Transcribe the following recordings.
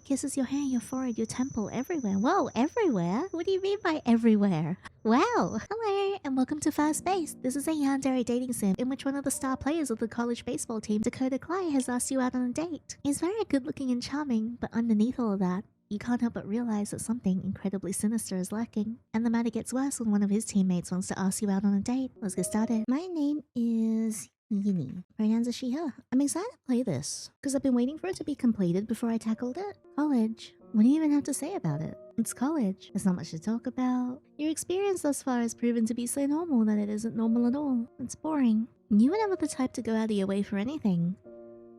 kisses your hair, your forehead, your temple, everywhere. Whoa, everywhere? What do you mean by everywhere? Wow! Hello, and welcome to First Base. This is a Yandere dating sim in which one of the star players of the college baseball team, Dakota Cly, has asked you out on a date. He's very good looking and charming, but underneath all of that, you can't help but realize that something incredibly sinister is lurking. And the matter gets worse when one of his teammates wants to ask you out on a date. Let's get started. My name is Yinny. Pronouns are she, her. I'm excited to play this, because I've been waiting for it to be completed before I tackled it. College. What do you even have to say about it? It's college. There's not much to talk about. Your experience thus far has proven to be so normal that it isn't normal at all. It's boring. You were never the type to go out of your way for anything.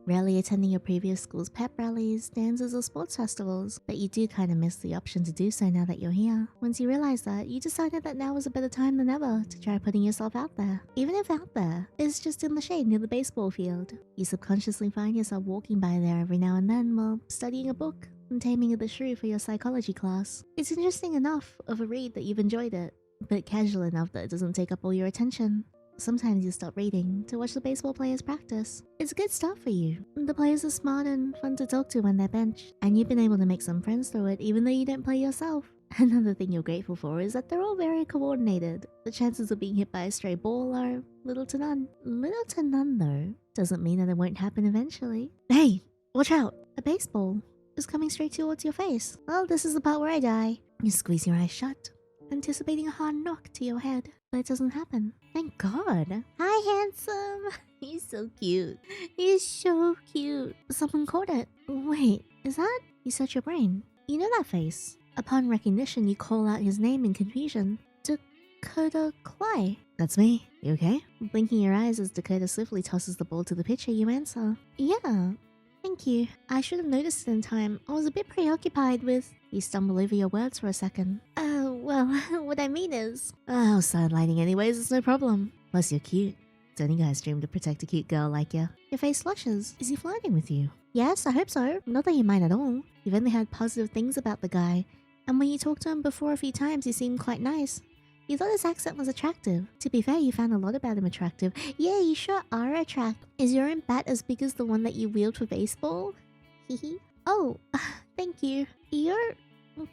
Rarely attending your previous school's pep rallies, dances, or sports festivals, but you do kind of miss the option to do so now that you're here. Once you realize that, you decided that now was a better time than ever to try putting yourself out there. Even if out there is just in the shade near the baseball field. You subconsciously find yourself walking by there every now and then while studying a book and taming the shrew for your psychology class. It's interesting enough of a read that you've enjoyed it, but casual enough that it doesn't take up all your attention. Sometimes you stop reading to watch the baseball players practice. It's a good start for you. The players are smart and fun to talk to when they're benched, and you've been able to make some friends through it even though you don't play yourself. Another thing you're grateful for is that they're all very coordinated. The chances of being hit by a stray ball are little to none. Little to none though, doesn't mean that it won't happen eventually. Hey, watch out! A baseball is coming straight towards your face. Well, this is the part where I die. You squeeze your eyes shut, anticipating a hard knock to your head, but it doesn't happen. Thank God. Hi, handsome. He's so cute. He's so cute. Someone caught it. Wait, is that? You search your brain. You know that face. Upon recognition, you call out his name in confusion. Dakota Cly. That's me. You okay? Blinking your eyes as Dakota swiftly tosses the ball to the pitcher, you answer. Yeah. Thank you. I should have noticed it in time. I was a bit preoccupied with... You stumble over your words for a second. Well, what I mean is... Oh, sidelighting anyways, it's no problem. Plus you're cute. Don't you guys dream to protect a cute girl like you? Your face flushes. Is he flirting with you? Yes, I hope so. Not that you mind at all. You've only heard positive things about the guy. And when you talked to him before a few times, he seemed quite nice. You thought his accent was attractive. To be fair, you found a lot about him attractive. Yeah, you sure are attractive. Is your own bat as big as the one that you wield for baseball? Hehe. Oh, thank you. You're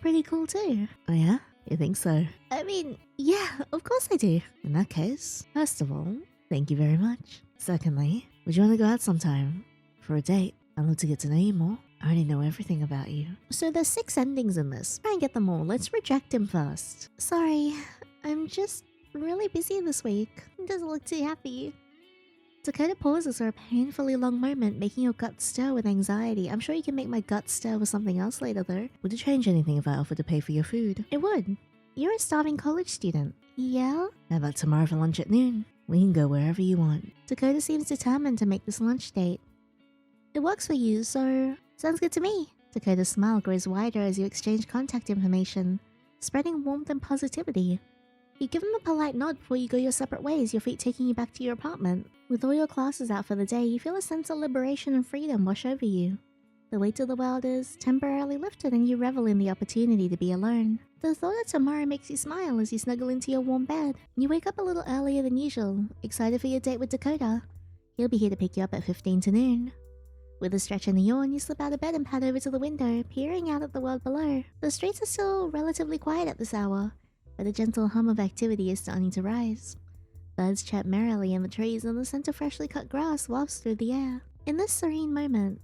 pretty cool too. Oh yeah? You think so? I mean, yeah, of course I do. In that case, first of all, thank you very much. Secondly, would you want to go out sometime? For a date? I'd love to get to know you more. I already know everything about you. So there's 6 endings in this. Try and get them all. Let's reject him first. Sorry, I'm just really busy this week. He doesn't look too happy. Dakota pauses for a painfully long moment, making your gut stir with anxiety. I'm sure you can make my gut stir with something else later though. Would it change anything if I offered to pay for your food? It would. You're a starving college student. Yeah? How about tomorrow for lunch at noon? We can go wherever you want. Dakota seems determined to make this lunch date. It works for you, so... Sounds good to me. Dakota's smile grows wider as you exchange contact information, spreading warmth and positivity. You give him a polite nod before you go your separate ways, your feet taking you back to your apartment. With all your classes out for the day, you feel a sense of liberation and freedom wash over you. The weight of the world is temporarily lifted and you revel in the opportunity to be alone. The thought of tomorrow makes you smile as you snuggle into your warm bed. You wake up a little earlier than usual, excited for your date with Dakota. He'll be here to pick you up at 15 to noon. With a stretch and a yawn, you slip out of bed and pad over to the window, peering out at the world below. The streets are still relatively quiet at this hour, but a gentle hum of activity is starting to rise. Birds chirp merrily in the trees and the scent of freshly cut grass wafts through the air. In this serene moment,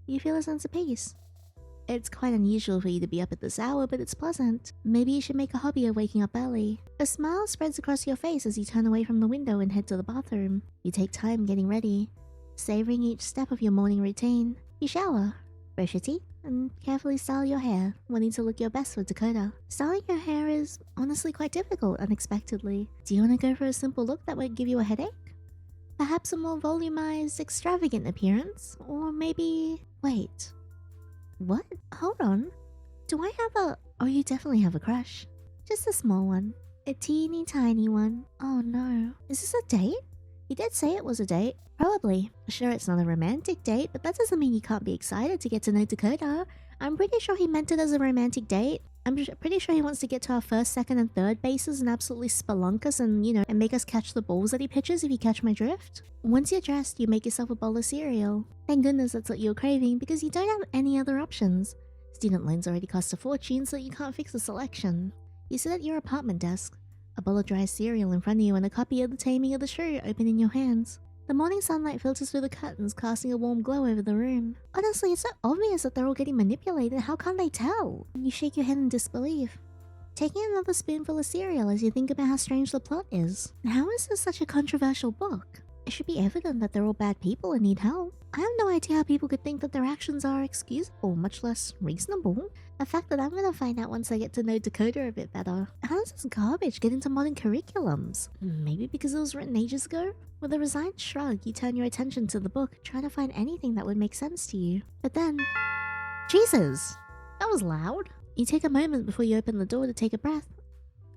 you feel a sense of peace. It's quite unusual for you to be up at this hour, but it's pleasant. Maybe you should make a hobby of waking up early. A smile spreads across your face as you turn away from the window and head to the bathroom. You take time getting ready, savoring each step of your morning routine. You shower, brush your teeth, and carefully style your hair, wanting to look your best for Dakota. Styling your hair is honestly quite difficult unexpectedly. Do you want to go for a simple look that won't give you a headache? Perhaps a more volumized, extravagant appearance? Or maybe... Wait. What? Hold on. Do I have a... Oh, you definitely have a crush. Just a small one. A teeny tiny one. Oh no. Is this a date? You did say it was a date. Probably. Sure, it's not a romantic date, but that doesn't mean you can't be excited to get to know Dakota. I'm pretty sure he meant it as a romantic date. I'm pretty sure he wants to get to our first, second, and third bases and absolutely spelunk us and, and make us catch the balls that he pitches, if you catch my drift. Once you're dressed, you make yourself a bowl of cereal. Thank goodness that's what you're craving, because you don't have any other options. Student loans already cost a fortune, so you can't fix the selection. You sit at your apartment desk, a bowl of dry cereal in front of you and a copy of The Taming of the Shrew open in your hands. The morning sunlight filters through the curtains, casting a warm glow over the room. Honestly, it's so obvious that they're all getting manipulated. How can't they tell? You shake your head in disbelief, taking another spoonful of cereal as you think about how strange the plot is. How is this such a controversial book? It should be evident that they're all bad people and need help. I have no idea how people could think that their actions are excusable, much less reasonable. A fact that I'm gonna find out once I get to know Dakota a bit better. How does this garbage get into modern curriculums? Maybe because it was written ages ago? With a resigned shrug, you turn your attention to the book, trying to find anything that would make sense to you. But then... Jesus! That was loud. You take a moment before you open the door to take a breath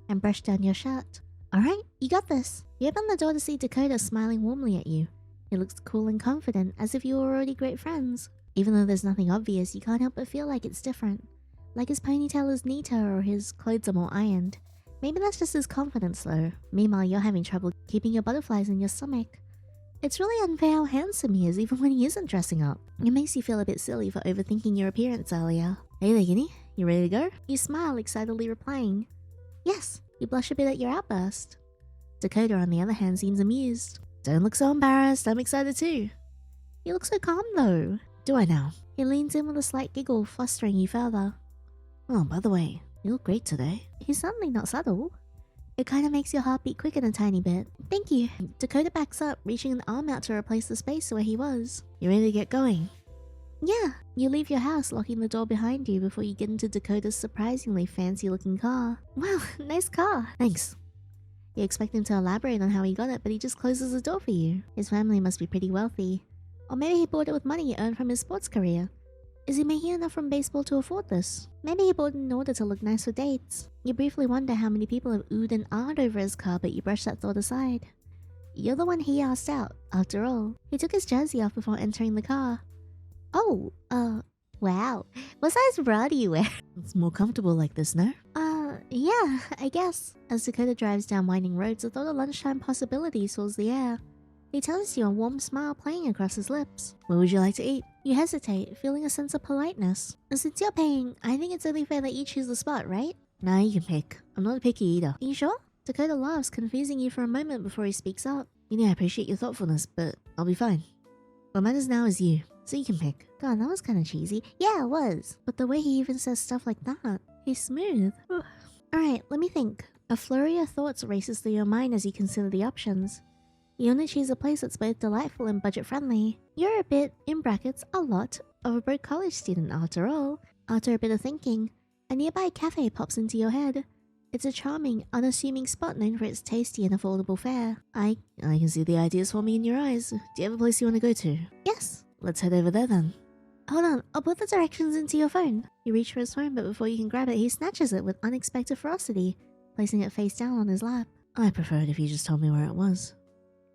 and brush down your shirt. Alright, you got this. You open the door to see Dakota smiling warmly at you. He looks cool and confident, as if you were already great friends. Even though there's nothing obvious, you can't help but feel like it's different. Like his ponytail is neater or his clothes are more ironed. Maybe that's just his confidence though. Meanwhile, you're having trouble keeping your butterflies in your stomach. It's really unfair how handsome he is even when he isn't dressing up. It makes you feel a bit silly for overthinking your appearance earlier. Hey there, Yinny. You ready to go? You smile, excitedly replying, yes. You blush a bit at your outburst. Dakota, on the other hand, seems amused. Don't look so embarrassed, I'm excited too. You look so calm though. Do I now? He leans in with a slight giggle, flustering you further. Oh, by the way, you look great today. He's certainly not subtle. It kind of makes your heart beat quicken a tiny bit. Thank you. Dakota backs up, reaching an arm out to replace the space where he was. You ready to get going? Yeah. You leave your house, locking the door behind you before you get into Dakota's surprisingly fancy-looking car. Wow, nice car. Thanks. You expect him to elaborate on how he got it, but he just closes the door for you. His family must be pretty wealthy. Or maybe he bought it with money he earned from his sports career. Is he making enough from baseball to afford this? Maybe he bought it in order to look nice for dates. You briefly wonder how many people have oohed and ahed over his car, but you brush that thought aside. You're the one he asked out, after all. He took his jersey off before entering the car. Oh, wow. What size bra do you wear? It's more comfortable like this, no? Yeah, I guess. As Dakota drives down winding roads, the thought of lunchtime possibilities fills the air. He tells you, a warm smile playing across his lips. What would you like to eat? You hesitate, feeling a sense of politeness. And since you're paying, I think it's only fair that you choose the spot, right? Nah, you can pick. I'm not a picky eater. Are you sure? Dakota laughs, confusing you for a moment before he speaks up. You know, I appreciate your thoughtfulness, but I'll be fine. What matters now is you, so you can pick. God, that was kind of cheesy. Yeah, it was. But the way he even says stuff like that, he's smooth. Alright, let me think. A flurry of thoughts races through your mind as you consider the options. You only choose a place that's both delightful and budget-friendly. You're a bit, in brackets, a lot, of a broke college student after all. After a bit of thinking, a nearby cafe pops into your head. It's a charming, unassuming spot known for its tasty and affordable fare. I can see the ideas forming in your eyes. Do you have a place you want to go to? Yes. Let's head over there then. Hold on, I'll put the directions into your phone. You reach for his phone, but before you can grab it, he snatches it with unexpected ferocity, placing it face down on his lap. I prefer it if you just told me where it was.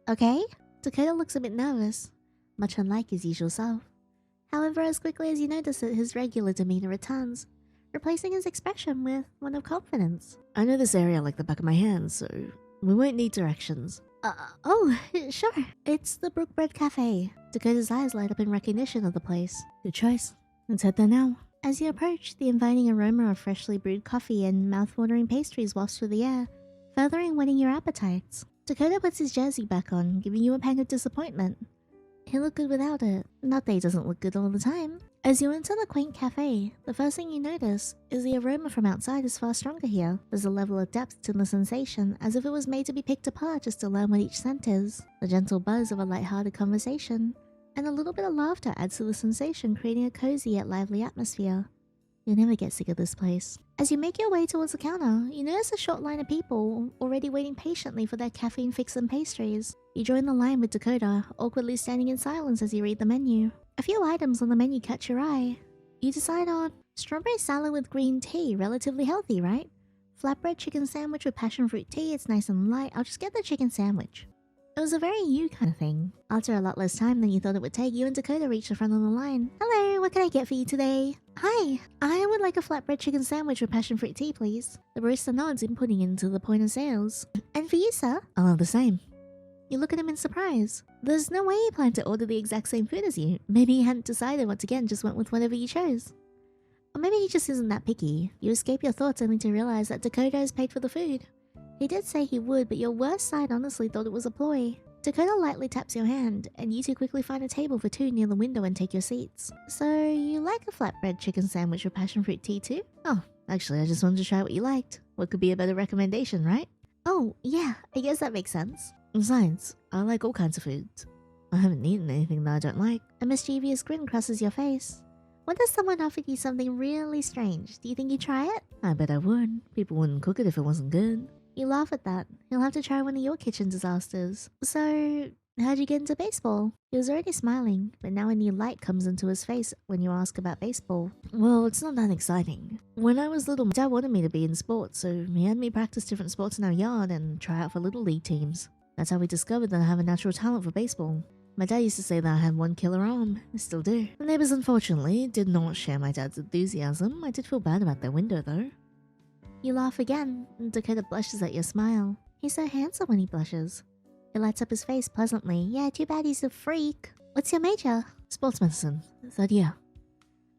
Okay? Dakota looks a bit nervous, much unlike his usual self. However, as quickly as you notice it, his regular demeanor returns, replacing his expression with one of confidence. I know this area like the back of my hand, so we won't need directions. Oh, sure. It's the Brookbread Cafe. Dakota's eyes light up in recognition of the place. Good choice. Let's head there now. As you approach, the inviting aroma of freshly brewed coffee and mouth-watering pastries wafts through the air, furthering whetting your appetites. Dakota puts his jersey back on, giving you a pang of disappointment. He'll look good without it. Not that he doesn't look good all the time. As you enter the quaint cafe, the first thing you notice is the aroma from outside is far stronger here. There's a level of depth to the sensation, as if it was made to be picked apart just to learn what each scent is. The gentle buzz of a light-hearted conversation, and a little bit of laughter adds to the sensation, creating a cozy yet lively atmosphere. You'll never get sick of this place. As you make your way towards the counter, you notice a short line of people already waiting patiently for their caffeine fix and pastries. You join the line with Dakota, awkwardly standing in silence as you read the menu. A few items on the menu catch your eye. You decide on strawberry salad with green tea, relatively healthy, right? Flatbread chicken sandwich with passion fruit tea, it's nice and light, I'll just get the chicken sandwich. It was a very you kind of thing. After a lot less time than you thought it would take, you and Dakota reach the front of the line. Hello, what can I get for you today? Hi, I would like a flatbread chicken sandwich with passion fruit tea, please. The barista nods, inputting into the point of sales. And for you, sir? I'll have the same. You look at him in surprise. There's no way he planned to order the exact same food as you. Maybe he hadn't decided what to get and just went with whatever you chose. Or maybe he just isn't that picky. You escape your thoughts only to realize that Dakota has paid for the food. He did say he would, but your worst side honestly thought it was a ploy. Dakota lightly taps your hand, and you two quickly find a table for two near the window and take your seats. So, you like a flatbread chicken sandwich with passion fruit tea too? Oh, actually, I just wanted to try what you liked. What could be a better recommendation, right? Oh, yeah, I guess that makes sense. Besides, I like all kinds of foods. I haven't eaten anything that I don't like. A mischievous grin crosses your face. What if someone offered you something really strange? Do you think you'd try it? I bet I would. People wouldn't cook it if it wasn't good. You laugh at that. He'll have to try one of your kitchen disasters. So, how'd you get into baseball? He was already smiling, but now a new light comes into his face when you ask about baseball. Well, it's not that exciting. When I was little, my dad wanted me to be in sports, so he had me practice different sports in our yard and try out for little league teams. That's how we discovered that I have a natural talent for baseball. My dad used to say that I had one killer arm. I still do. The neighbors, unfortunately, did not share my dad's enthusiasm. I did feel bad about their window, though. You laugh again, and Dakota blushes at your smile. He's so handsome when he blushes. It lights up his face pleasantly. Yeah, too bad he's a freak. What's your major? Sports medicine. Third year.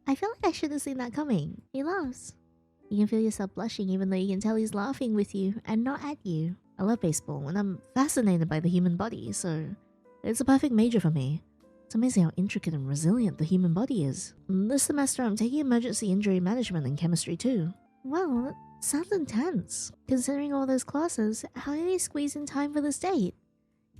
I feel like I should have seen that coming. He laughs. You can feel yourself blushing even though you can tell he's laughing with you and not at you. I love baseball and I'm fascinated by the human body, so it's a perfect major for me. It's amazing how intricate and resilient the human body is. This semester I'm taking emergency injury management and chemistry too. Well, that sounds intense. Considering all those classes, how do you squeeze in time for this date?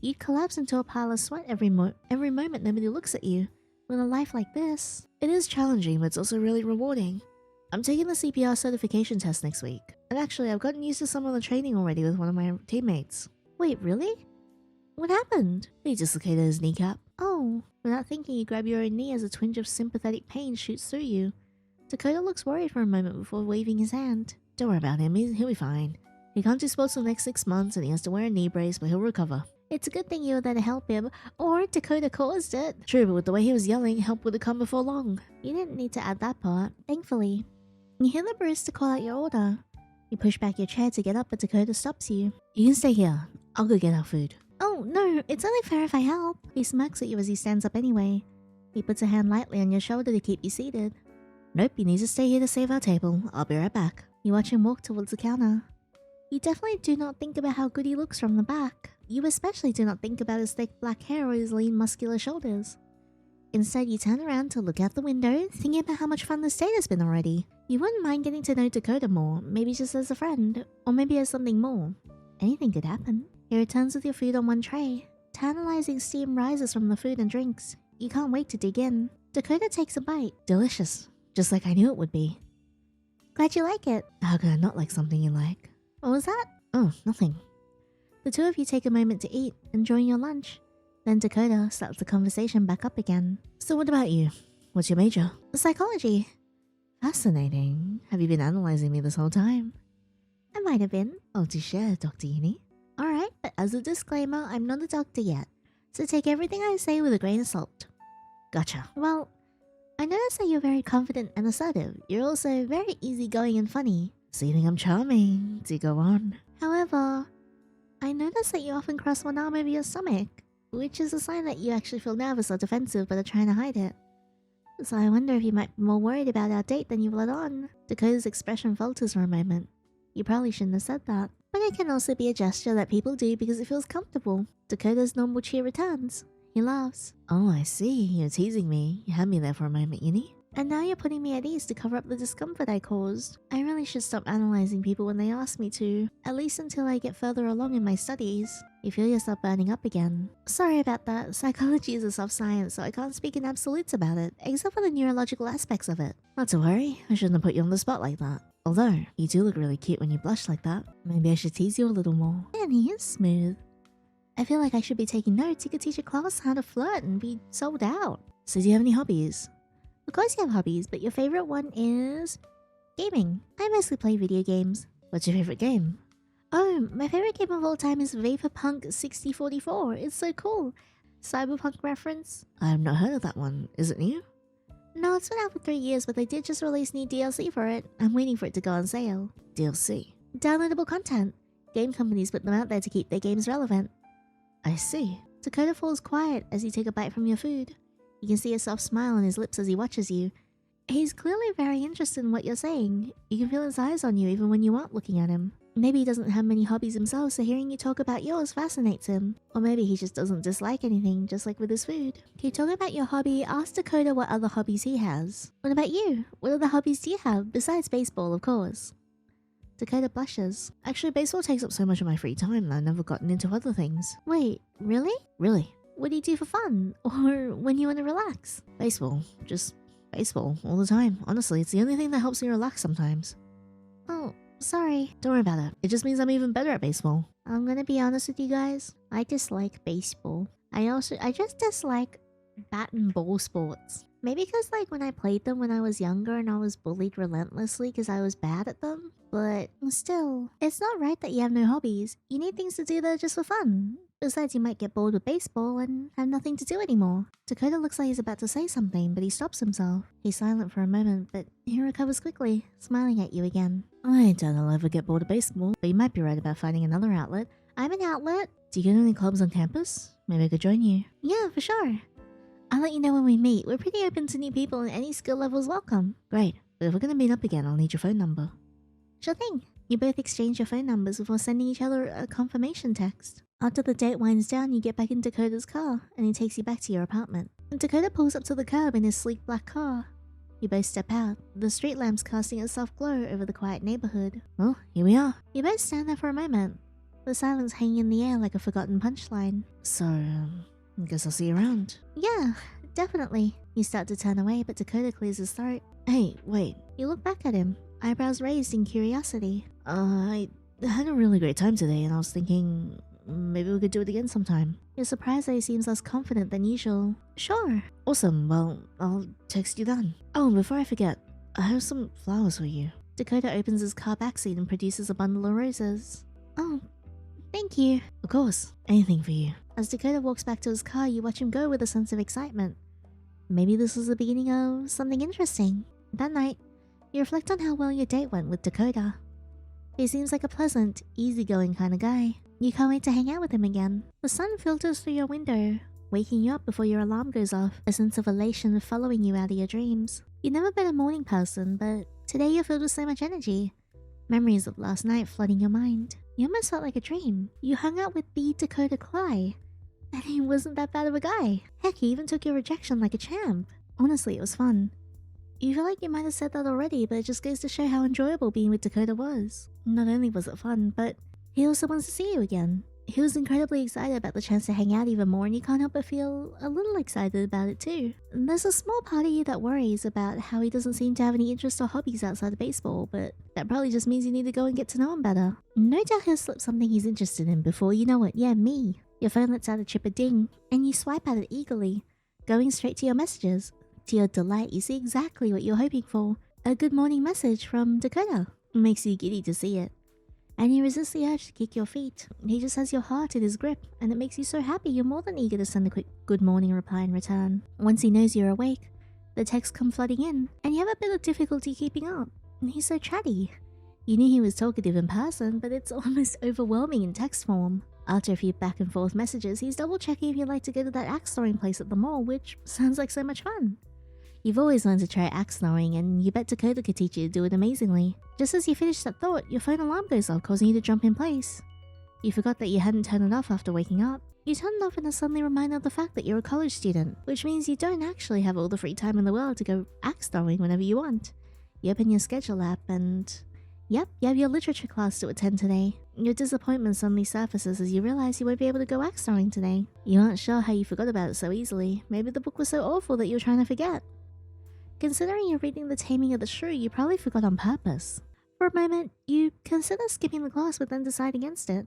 You'd collapse into a pile of sweat every moment nobody looks at you. With a life like this, it is challenging, but it's also really rewarding. I'm taking the CPR certification test next week, and actually I've gotten used to some of the training already with one of my teammates. Wait, really? What happened? He dislocated his kneecap. Oh, without thinking you grab your own knee as a twinge of sympathetic pain shoots through you. Dakota looks worried for a moment before waving his hand. Don't worry about him, he'll be fine. He can't do sports for the next 6 months and he has to wear a knee brace, but he'll recover. It's a good thing you were there to help him, or Dakota caused it. True, but with the way he was yelling, help would have come before long. You didn't need to add that part, thankfully. You hear the barista call out your order. You push back your chair to get up, but Dakota stops you. You can stay here. I'll go get our food. Oh, no, it's only fair if I help. He smirks at you as he stands up anyway. He puts a hand lightly on your shoulder to keep you seated. Nope, you need to stay here to save our table. I'll be right back. You watch him walk towards the counter. You definitely do not think about how good he looks from the back. You especially do not think about his thick black hair or his lean muscular shoulders. Instead, you turn around to look out the window, thinking about how much fun this date has been already. You wouldn't mind getting to know Dakota more, maybe just as a friend, or maybe as something more. Anything could happen. He returns with your food on one tray. Tantalizing steam rises from the food and drinks. You can't wait to dig in. Dakota takes a bite. Delicious. Just like I knew it would be. Glad you like it. How could I not like something you like? What was that? Oh, nothing. The two of you take a moment to eat, enjoying your lunch. Then Dakota starts the conversation back up again. So what about you? What's your major? Psychology. Fascinating. Have you been analyzing me this whole time? I might have been. Oh, to share, Dr. Yinny. Alright, but as a disclaimer, I'm not a doctor yet. So take everything I say with a grain of salt. Gotcha. Well, I noticed that you're very confident and assertive. You're also very easygoing and funny. So you think I'm charming? Do go on. However, I noticed that you often cross one arm over your stomach, which is a sign that you actually feel nervous or defensive but are trying to hide it. So I wonder if you might be more worried about our date than you've let on. Dakota's expression falters for a moment. You probably shouldn't have said that. But it can also be a gesture that people do because it feels comfortable. Dakota's normal cheer returns. He laughs. Oh, I see. You're teasing me. You had me there for a moment, Yinny. And now you're putting me at ease to cover up the discomfort I caused. I really should stop analyzing people when they ask me to, at least until I get further along in my studies. You feel yourself burning up again. Sorry about that. Psychology is a soft science, so I can't speak in absolutes about it, except for the neurological aspects of it. Not to worry, I shouldn't have put you on the spot like that. Although, you do look really cute when you blush like that. Maybe I should tease you a little more. And he is smooth. I feel like I should be taking notes. You could teach a class how to flirt and be sold out. So do you have any hobbies? Of course you have hobbies, but your favorite one is gaming. I mostly play video games. What's your favorite game? Oh, my favorite game of all time is Vaporpunk 6044. It's so cool. Cyberpunk reference? I've not heard of that one. Is it new? No, it's been out for 3 years, but they did just release new DLC for it. I'm waiting for it to go on sale. DLC? Downloadable content. Game companies put them out there to keep their games relevant. I see. Dakota falls quiet as you take a bite from your food. You can see a soft smile on his lips as he watches you. He's clearly very interested in what you're saying. You can feel his eyes on you even when you aren't looking at him. Maybe he doesn't have many hobbies himself, so hearing you talk about yours fascinates him. Or maybe he just doesn't dislike anything, just like with his food. Keep talking about your hobby, ask Dakota what other hobbies he has. What about you? What other hobbies do you have, besides baseball, of course? Dakota blushes. Actually, baseball takes up so much of my free time that I've never gotten into other things. Wait, really? Really. What do you do for fun? Or when you want to relax? Baseball. Just baseball, all the time. Honestly, it's the only thing that helps me relax sometimes. Oh, sorry. Don't worry about it. It just means I'm even better at baseball. I'm gonna be honest with you guys. I dislike baseball. I just dislike bat and ball sports. Maybe because like when I played them when I was younger and I was bullied relentlessly because I was bad at them. But still, it's not right that you have no hobbies. You need things to do that are just for fun. Besides, you might get bored with baseball and have nothing to do anymore. Dakota looks like he's about to say something, but he stops himself. He's silent for a moment, but he recovers quickly, smiling at you again. I doubt I'll ever get bored of baseball, but you might be right about finding another outlet. I'm an outlet. Do you go to any clubs on campus? Maybe I could join you. Yeah, for sure. I'll let you know when we meet. We're pretty open to new people and any skill level is welcome. Great, but if we're gonna meet up again, I'll need your phone number. Sure thing. You both exchange your phone numbers before sending each other a confirmation text. After the date winds down, you get back in Dakota's car, and he takes you back to your apartment. And Dakota pulls up to the curb in his sleek black car. You both step out, the street lamps casting a soft glow over the quiet neighborhood. Well, here we are. You both stand there for a moment, the silence hanging in the air like a forgotten punchline. So, I guess I'll see you around. Yeah, definitely. You start to turn away, but Dakota clears his throat. Hey, wait. You look back at him, eyebrows raised in curiosity. I had a really great time today, and I was thinking maybe we could do it again sometime. You're surprised that he seems less confident than usual. Sure. Awesome, well, I'll text you then. Oh, and before I forget, I have some flowers for you. Dakota opens his car backseat and produces a bundle of roses. Oh, thank you. Of course, anything for you. As Dakota walks back to his car, you watch him go with a sense of excitement. Maybe this was the beginning of something interesting. That night, you reflect on how well your date went with Dakota. He seems like a pleasant, easygoing kind of guy. You can't wait to hang out with him again. The sun filters through your window, waking you up before your alarm goes off, a sense of elation following you out of your dreams. You've never been a morning person, but today you're filled with so much energy. Memories of last night flooding your mind. You almost felt like a dream. You hung out with the Dakota Cly, and he wasn't that bad of a guy. Heck, he even took your rejection like a champ. Honestly, it was fun. You feel like you might have said that already, but it just goes to show how enjoyable being with Dakota was. Not only was it fun, but he also wants to see you again. He was incredibly excited about the chance to hang out even more, and you can't help but feel a little excited about it too. And there's a small part of you that worries about how he doesn't seem to have any interests or hobbies outside of baseball, but that probably just means you need to go and get to know him better. No doubt he'll slip something he's interested in before you know it. Yeah, me. Your phone lets out a chip a ding, and you swipe at it eagerly, going straight to your messages. To your delight, you see exactly what you're hoping for. A good morning message from Dakota. It makes you giddy to see it. And you resist the urge to kick your feet. He just has your heart in his grip, and it makes you so happy you're more than eager to send a quick good morning reply in return. Once he knows you're awake, the texts come flooding in, and you have a bit of difficulty keeping up. And he's so chatty. You knew he was talkative in person, but it's almost overwhelming in text form. After a few back and forth messages, he's double checking if you'd like to go to that axe throwing place at the mall, which sounds like so much fun. You've always wanted to try axe throwing, and you bet Dakota could teach you to do it amazingly. Just as you finish that thought, your phone alarm goes off, causing you to jump in place. You forgot that you hadn't turned it off after waking up. You turn it off and are suddenly reminded of the fact that you're a college student, which means you don't actually have all the free time in the world to go axe throwing whenever you want. You open your schedule app and yep, you have your literature class to attend today. Your disappointment suddenly surfaces as you realize you won't be able to go axe throwing today. You aren't sure how you forgot about it so easily. Maybe the book was so awful that you were trying to forget. Considering you're reading The Taming of the Shrew, you probably forgot on purpose. For a moment, you consider skipping the class but then decide against it.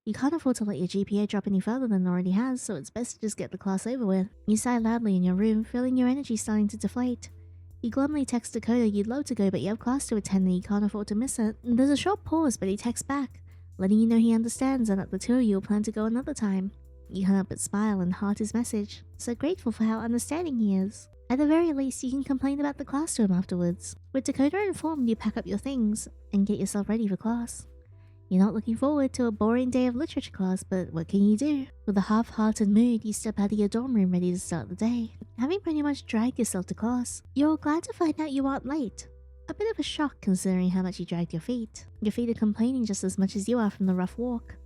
You can't afford to let your GPA drop any further than it already has, so it's best to just get the class over with. You sigh loudly in your room, feeling your energy starting to deflate. You glumly text Dakota you'd love to go but you have class to attend and you can't afford to miss it. There's a short pause but he texts back, letting you know he understands and that the two of you will plan to go another time. You can't help but smile and heart his message, so grateful for how understanding he is. At the very least, you can complain about the class to him afterwards. With Dakota informed, you pack up your things and get yourself ready for class. You're not looking forward to a boring day of literature class, but what can you do? With a half-hearted mood, you step out of your dorm room ready to start the day. Having pretty much dragged yourself to class, you're glad to find out you aren't late. A bit of a shock considering how much you dragged your feet. Your feet are complaining just as much as you are from the rough walk.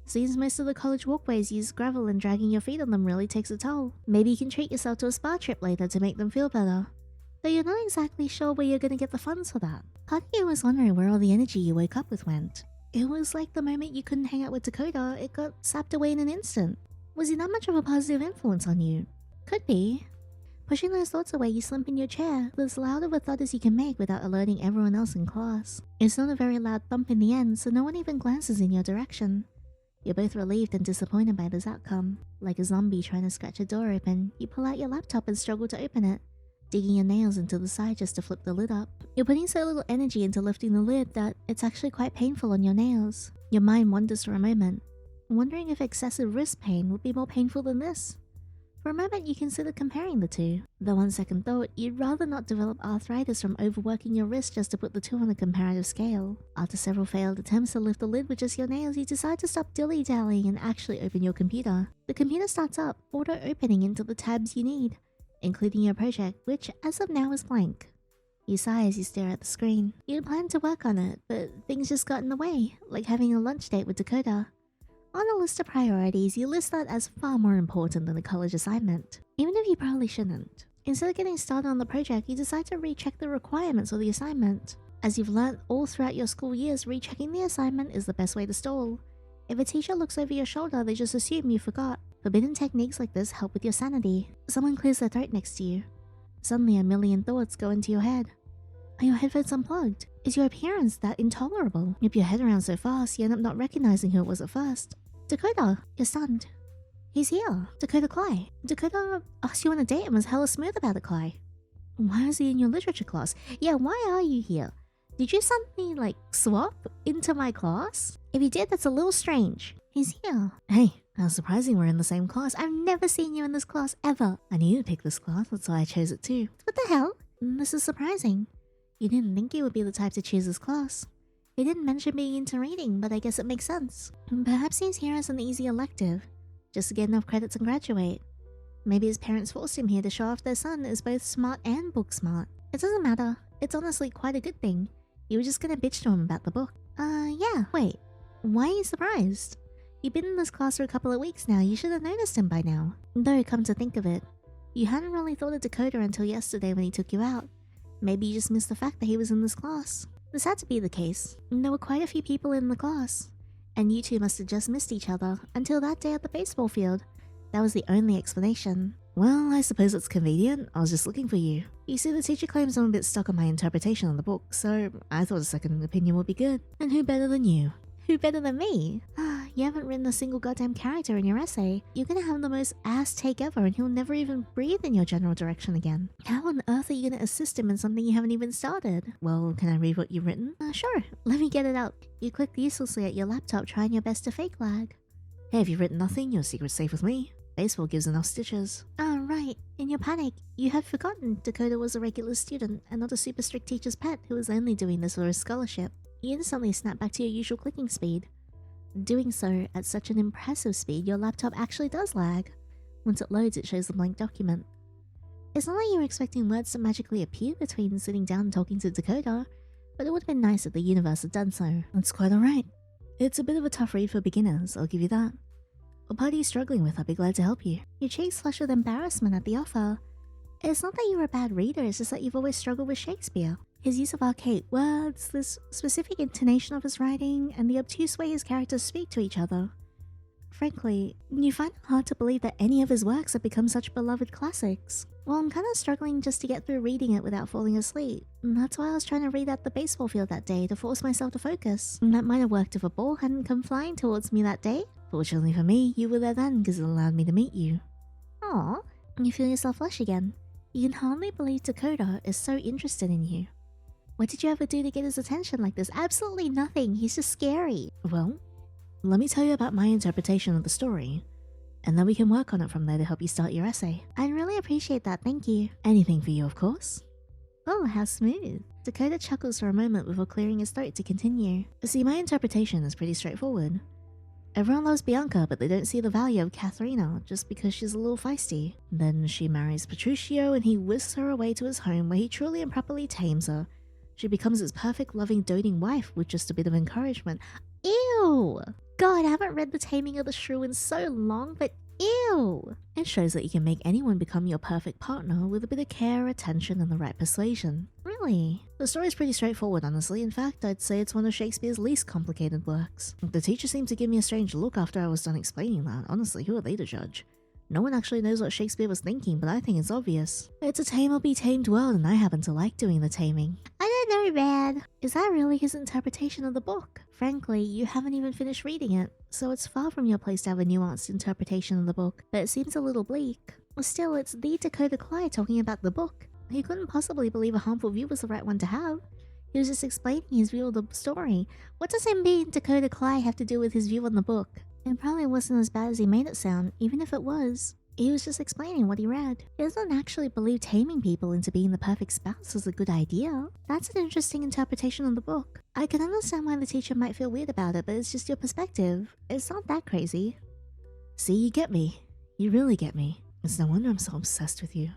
Seems most of the college walkways use gravel and dragging your feet on them really takes a toll. Maybe you can treat yourself to a spa trip later to make them feel better. Though you're not exactly sure where you're gonna get the funds for that. Part of you was wondering where all the energy you woke up with went. It was like the moment you couldn't hang out with Dakota, it got sapped away in an instant. Was he not much of a positive influence on you? Could be. Pushing those thoughts away, you slump in your chair, with as loud of a thud as you can make without alerting everyone else in class. It's not a very loud thump in the end, so no one even glances in your direction. You're both relieved and disappointed by this outcome. Like a zombie trying to scratch a door open, you pull out your laptop and struggle to open it, digging your nails into the side just to flip the lid up. You're putting so little energy into lifting the lid that it's actually quite painful on your nails. Your mind wanders for a moment, wondering if excessive wrist pain would be more painful than this. For a moment, you consider comparing the two. Though on second thought, you'd rather not develop arthritis from overworking your wrist just to put the two on a comparative scale. After several failed attempts to lift the lid with just your nails, you decide to stop dilly-dallying and actually open your computer. The computer starts up, auto-opening into the tabs you need, including your project, which as of now is blank. You sigh as you stare at the screen. You'd planned to work on it, but things just got in the way, like having a lunch date with Dakota. On a list of priorities, you list that as far more important than a college assignment, even if you probably shouldn't. Instead of getting started on the project, you decide to recheck the requirements of the assignment. As you've learnt all throughout your school years, rechecking the assignment is the best way to stall. If a teacher looks over your shoulder, they just assume you forgot. Forbidden techniques like this help with your sanity. Someone clears their throat next to you. Suddenly a million thoughts go into your head. Are your headphones unplugged? Is your appearance that intolerable? You whip your head around so fast, you end up not recognizing who it was at first. Dakota, you're stunned. He's here. Dakota Cly. Dakota asked you on a date and was hella smooth about it, Cly. Why is he in your literature class? Yeah, why are you here? Did you suddenly, swap into my class? If you did, that's a little strange. He's here. Hey, how surprising we're in the same class. I've never seen you in this class ever. I knew you'd pick this class, that's why I chose it too. What the hell? This is surprising. You didn't think you would be the type to choose this class. He didn't mention being into reading, but I guess it makes sense. Perhaps he's here as an easy elective, just to get enough credits and graduate. Maybe his parents forced him here to show off their son is both smart and book smart. It doesn't matter. It's honestly quite a good thing. You were just gonna bitch to him about the book. Yeah. Wait. Why are you surprised? You've been in this class for a couple of weeks now. You should have noticed him by now. Though, come to think of it, you hadn't really thought of Dakota until yesterday when he took you out. Maybe you just missed the fact that he was in this class. This had to be the case. There were quite a few people in the class, and you two must have just missed each other until that day at the baseball field. That was the only explanation. Well, I suppose it's convenient. I was just looking for you. You see, the teacher claims I'm a bit stuck on my interpretation of the book, so I thought a second opinion would be good. And who better than you? Who better than me? You haven't written a single goddamn character in your essay. You're gonna have the most ass take ever and he'll never even breathe in your general direction again. How on earth are you gonna assist him in something you haven't even started? Well, can I read what you've written? Sure. Let me get it out. You clicked uselessly at your laptop trying your best to fake lag. Hey, if you've written nothing, your secret's safe with me. Baseball gives enough stitches. Right. In your panic, you had forgotten Dakota was a regular student and not a super strict teacher's pet who was only doing this for his scholarship. You instantly snap back to your usual clicking speed. Doing so at such an impressive speed, your laptop actually does lag. Once it loads, it shows the blank document. It's not like you were expecting words to magically appear between sitting down and talking to Dakota, but it would have been nice if the universe had done so. That's quite alright. It's a bit of a tough read for beginners, I'll give you that. What part are you struggling with? I'd be glad to help you. Your cheeks flush with embarrassment at the offer. It's not that you're a bad reader, it's just that you've always struggled with Shakespeare. His use of archaic words, this specific intonation of his writing, and the obtuse way his characters speak to each other. Frankly, you find it hard to believe that any of his works have become such beloved classics. Well, I'm kinda struggling just to get through reading it without falling asleep. And that's why I was trying to read at the baseball field that day to force myself to focus. And that might have worked if a ball hadn't come flying towards me that day. Fortunately for me, you were there then because it allowed me to meet you. Aww, you feel yourself flush again. You can hardly believe Dakota is so interested in you. What did you ever do to get his attention like this? Absolutely nothing. He's just scary. Well, let me tell you about my interpretation of the story, and then we can work on it from there to help you start your essay. I'd really appreciate that, thank you. Anything for you, of course. Oh, how smooth. Dakota chuckles for a moment before clearing his throat to continue. See, my interpretation is pretty straightforward. Everyone loves Bianca, but they don't see the value of Katharina just because she's a little feisty. Then she marries Petruchio and he whisks her away to his home where he truly and properly tames her. She becomes his perfect, loving, doting wife with just a bit of encouragement. Ew! God, I haven't read The Taming of the Shrew in so long, but ew! It shows that you can make anyone become your perfect partner with a bit of care, attention, and the right persuasion. Really? The story's pretty straightforward, honestly. In fact, I'd say it's one of Shakespeare's least complicated works. The teacher seemed to give me a strange look after I was done explaining that. Honestly, who are they to judge? No one actually knows what Shakespeare was thinking, but I think it's obvious. It's a tame or be tamed world, and I happen to like doing the taming. I don't know, Rad. Is that really his interpretation of the book? Frankly, you haven't even finished reading it, so it's far from your place to have a nuanced interpretation of the book, but it seems a little bleak. Still, it's the Dakota Cly talking about the book. He couldn't possibly believe a harmful view was the right one to have. He was just explaining his view of the story. What does him being Dakota Cly have to do with his view on the book? It probably wasn't as bad as he made it sound, even if it was. He was just explaining what he read. He doesn't actually believe taming people into being the perfect spouse is a good idea. That's an interesting interpretation of the book. I can understand why the teacher might feel weird about it, but it's just your perspective. It's not that crazy. See, you get me. You really get me. It's no wonder I'm so obsessed with you.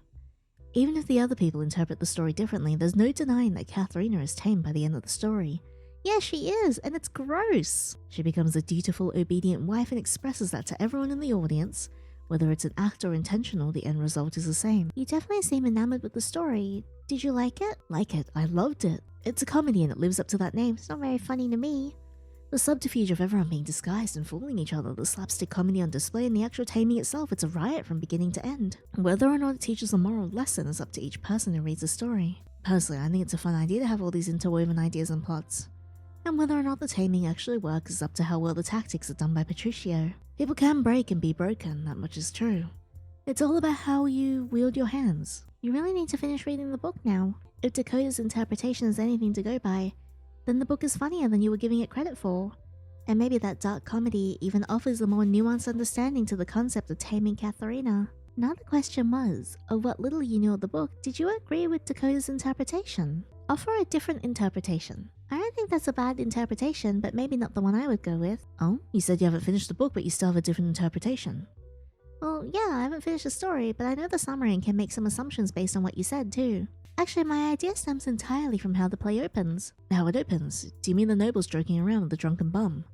Even if the other people interpret the story differently, there's no denying that Katharina is tamed by the end of the story. Yeah, she is, and it's gross. She becomes a dutiful, obedient wife and expresses that to everyone in the audience. Whether it's an act or intentional, the end result is the same. You definitely seem enamored with the story. Did you like it? Like it. I loved it. It's a comedy and it lives up to that name. It's not very funny to me. The subterfuge of everyone being disguised and fooling each other, the slapstick comedy on display, and the actual taming itself, it's a riot from beginning to end. Whether or not it teaches a moral lesson is up to each person who reads the story. Personally, I think it's a fun idea to have all these interwoven ideas and plots. And whether or not the taming actually works is up to how well the tactics are done by Petruchio. People can break and be broken, that much is true. It's all about how you wield your hands. You really need to finish reading the book now. If Dakota's interpretation is anything to go by, then the book is funnier than you were giving it credit for. And maybe that dark comedy even offers a more nuanced understanding to the concept of taming Katharina. Now the question was, of what little you knew of the book, did you agree with Dakota's interpretation? Offer a different interpretation. I don't think that's a bad interpretation, but maybe not the one I would go with. Oh? You said you haven't finished the book, but you still have a different interpretation. Well, yeah, I haven't finished the story, but I know the summary and can make some assumptions based on what you said, too. Actually, my idea stems entirely from how the play opens. How it opens? Do you mean the nobles joking around with the drunken bum?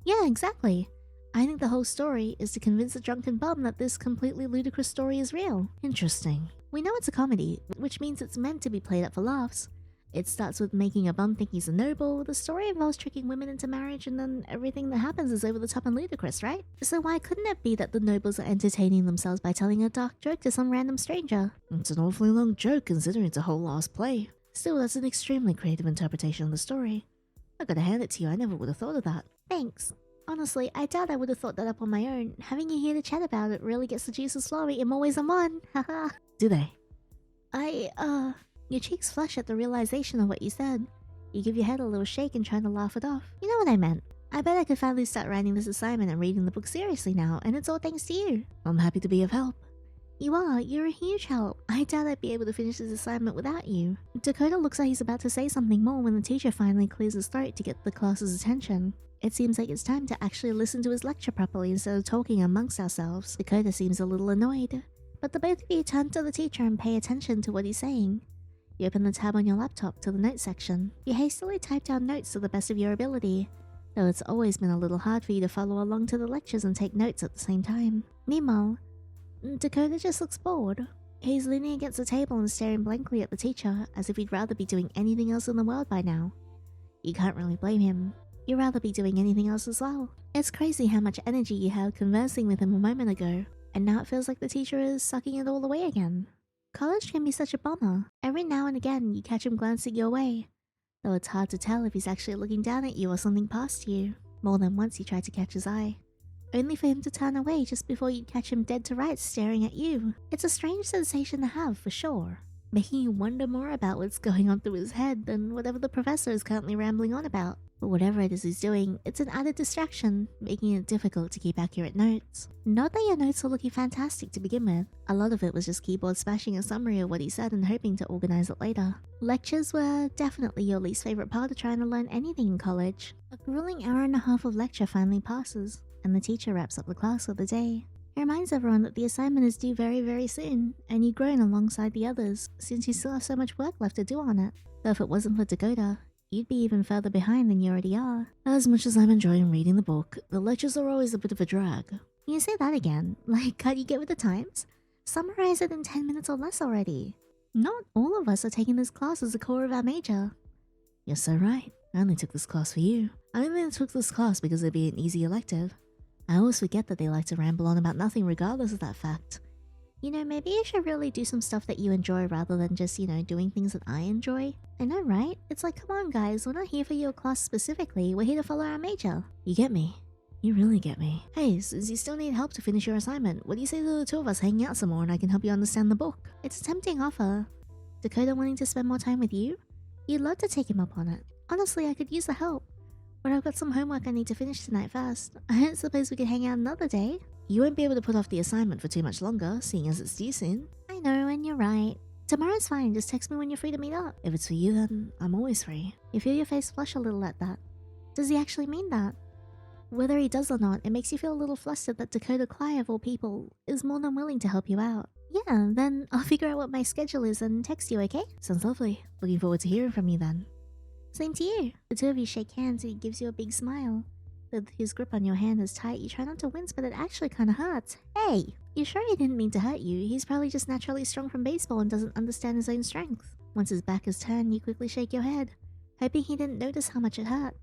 Yeah, exactly. I think the whole story is to convince the drunken bum that this completely ludicrous story is real. Interesting. We know it's a comedy, which means it's meant to be played up for laughs. It starts with making a bum think he's a noble, the story involves tricking women into marriage, and then everything that happens is over the top and ludicrous, right? So why couldn't it be that the nobles are entertaining themselves by telling a dark joke to some random stranger? It's an awfully long joke considering it's a whole last play. Still, that's an extremely creative interpretation of the story. I gotta hand it to you, I never would have thought of that. Thanks. Honestly, I doubt I would have thought that up on my own. Having you here to chat about it really gets the juices flowing in more ways than one. Haha. Do they? Your cheeks flush at the realization of what you said. You give your head a little shake and try to laugh it off. You know what I meant. I bet I could finally start writing this assignment and reading the book seriously now, and it's all thanks to you. I'm happy to be of help. You are. You're a huge help. I doubt I'd be able to finish this assignment without you. Dakota looks like he's about to say something more when the teacher finally clears his throat to get the class's attention. It seems like it's time to actually listen to his lecture properly instead of talking amongst ourselves. Dakota seems a little annoyed. But the both of you turn to the teacher and pay attention to what he's saying. You open the tab on your laptop to the notes section. You hastily type down notes to the best of your ability, though it's always been a little hard for you to follow along to the lectures and take notes at the same time. Meanwhile, Dakota just looks bored. He's leaning against the table and staring blankly at the teacher, as if he'd rather be doing anything else in the world by now. You can't really blame him. You'd rather be doing anything else as well. It's crazy how much energy you had conversing with him a moment ago, and now it feels like the teacher is sucking it all away again. College can be such a bummer. Every now and again, you catch him glancing your way, though it's hard to tell if he's actually looking down at you or something past you. More than once you try to catch his eye, only for him to turn away just before you'd catch him dead to rights staring at you. It's a strange sensation to have, for sure. making you wonder more about what's going on through his head than whatever the professor is currently rambling on about. But whatever it is he's doing, it's an added distraction, making it difficult to keep accurate notes. Not that your notes were looking fantastic to begin with. A lot of it was just keyboard smashing a summary of what he said and hoping to organize it later. Lectures were definitely your least favorite part of trying to learn anything in college. A grueling hour and a half of lecture finally passes, and the teacher wraps up the class for the day. He reminds everyone that the assignment is due very, very soon, and you've grown alongside the others since you still have so much work left to do on it. Though if it wasn't for Dakota, you'd be even further behind than you already are. As much as I'm enjoying reading the book, the lectures are always a bit of a drag. You say that again. Like, can't you get with the times? Summarize it in 10 minutes or less already. Not all of us are taking this class as the core of our major. You're so right. I only took this class for you. I only took this class because it'd be an easy elective. I always forget that they like to ramble on about nothing regardless of that fact. You know, maybe you should really do some stuff that you enjoy rather than just, doing things that I enjoy. I know, right? It's like, come on guys, we're not here for your class specifically, we're here to follow our major. You get me? You really get me. Hey, since you still need help to finish your assignment, what do you say to the two of us hanging out some more and I can help you understand the book? It's a tempting offer. Dakota wanting to spend more time with you? You'd love to take him up on it. Honestly, I could use the help. But I've got some homework I need to finish tonight first. I don't suppose we could hang out another day? You won't be able to put off the assignment for too much longer, seeing as it's due soon. I know, and you're right. Tomorrow's fine, just text me when you're free to meet up. If it's for you, then I'm always free. You feel your face flush a little at that. Does he actually mean that? Whether he does or not, it makes you feel a little flustered that Dakota Cly, of all people, is more than willing to help you out. Yeah, then I'll figure out what my schedule is and text you, okay? Sounds lovely. Looking forward to hearing from you then. Same to you. The two of you shake hands and he gives you a big smile. With his grip on your hand is tight, you try not to wince, but it actually kinda hurts. Hey! You sure he didn't mean to hurt you? He's probably just naturally strong from baseball and doesn't understand his own strength. Once his back is turned, you quickly shake your head, hoping he didn't notice how much it hurt.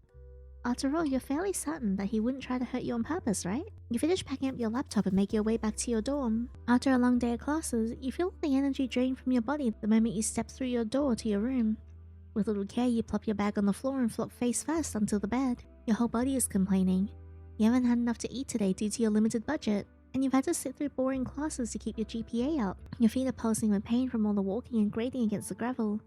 After all, you're fairly certain that he wouldn't try to hurt you on purpose, right? You finish packing up your laptop and make your way back to your dorm. After a long day of classes, you feel the energy drain from your body the moment you step through your door to your room. With little care, you plop your bag on the floor and flop face first onto the bed. Your whole body is complaining. You haven't had enough to eat today due to your limited budget, and you've had to sit through boring classes to keep your GPA up. Your feet are pulsing with pain from all the walking and grating against the gravel,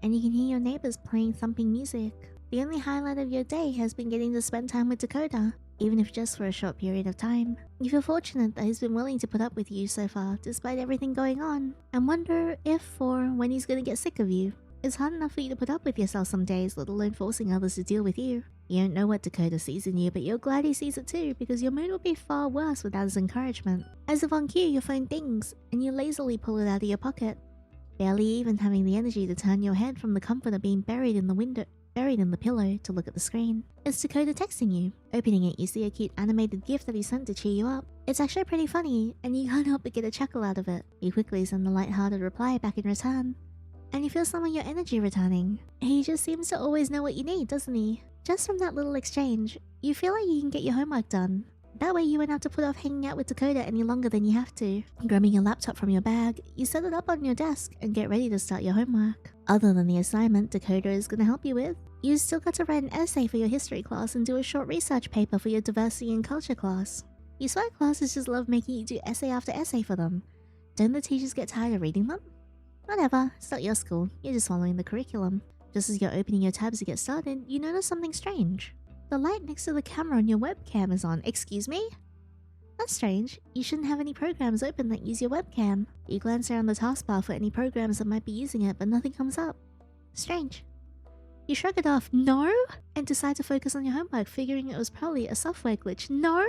and you can hear your neighbors playing thumping music. The only highlight of your day has been getting to spend time with Dakota, even if just for a short period of time. You feel fortunate that he's been willing to put up with you so far, despite everything going on, and wonder if or when he's gonna get sick of you. It's hard enough for you to put up with yourself some days, let alone forcing others to deal with you. You don't know what Dakota sees in you, but you're glad he sees it too, because your mood would be far worse without his encouragement. As if on cue, your phone dings, and you lazily pull it out of your pocket, barely even having the energy to turn your head from the comfort of being buried in the pillow to look at the screen. It's Dakota texting you. Opening it, you see a cute animated GIF that he sent to cheer you up. It's actually pretty funny, and you can't help but get a chuckle out of it. You quickly send the light-hearted reply back in return, and you feel some of your energy returning. He just seems to always know what you need, doesn't he? Just from that little exchange, you feel like you can get your homework done. That way you won't have to put off hanging out with Dakota any longer than you have to. Grabbing your laptop from your bag, you set it up on your desk and get ready to start your homework. Other than the assignment Dakota is going to help you with, you still got to write an essay for your history class and do a short research paper for your diversity and culture class. You swear classes just love making you do essay after essay for them. Don't the teachers get tired of reading them? Whatever, it's not your school, you're just following the curriculum. Just as you're opening your tabs to get started, you notice something strange. The light next to the camera on your webcam is on. Excuse me? That's strange. You shouldn't have any programs open that use your webcam. You glance around the taskbar for any programs that might be using it, but nothing comes up. Strange. You shrug it off, no? And decide to focus on your homework, figuring it was probably a software glitch. No?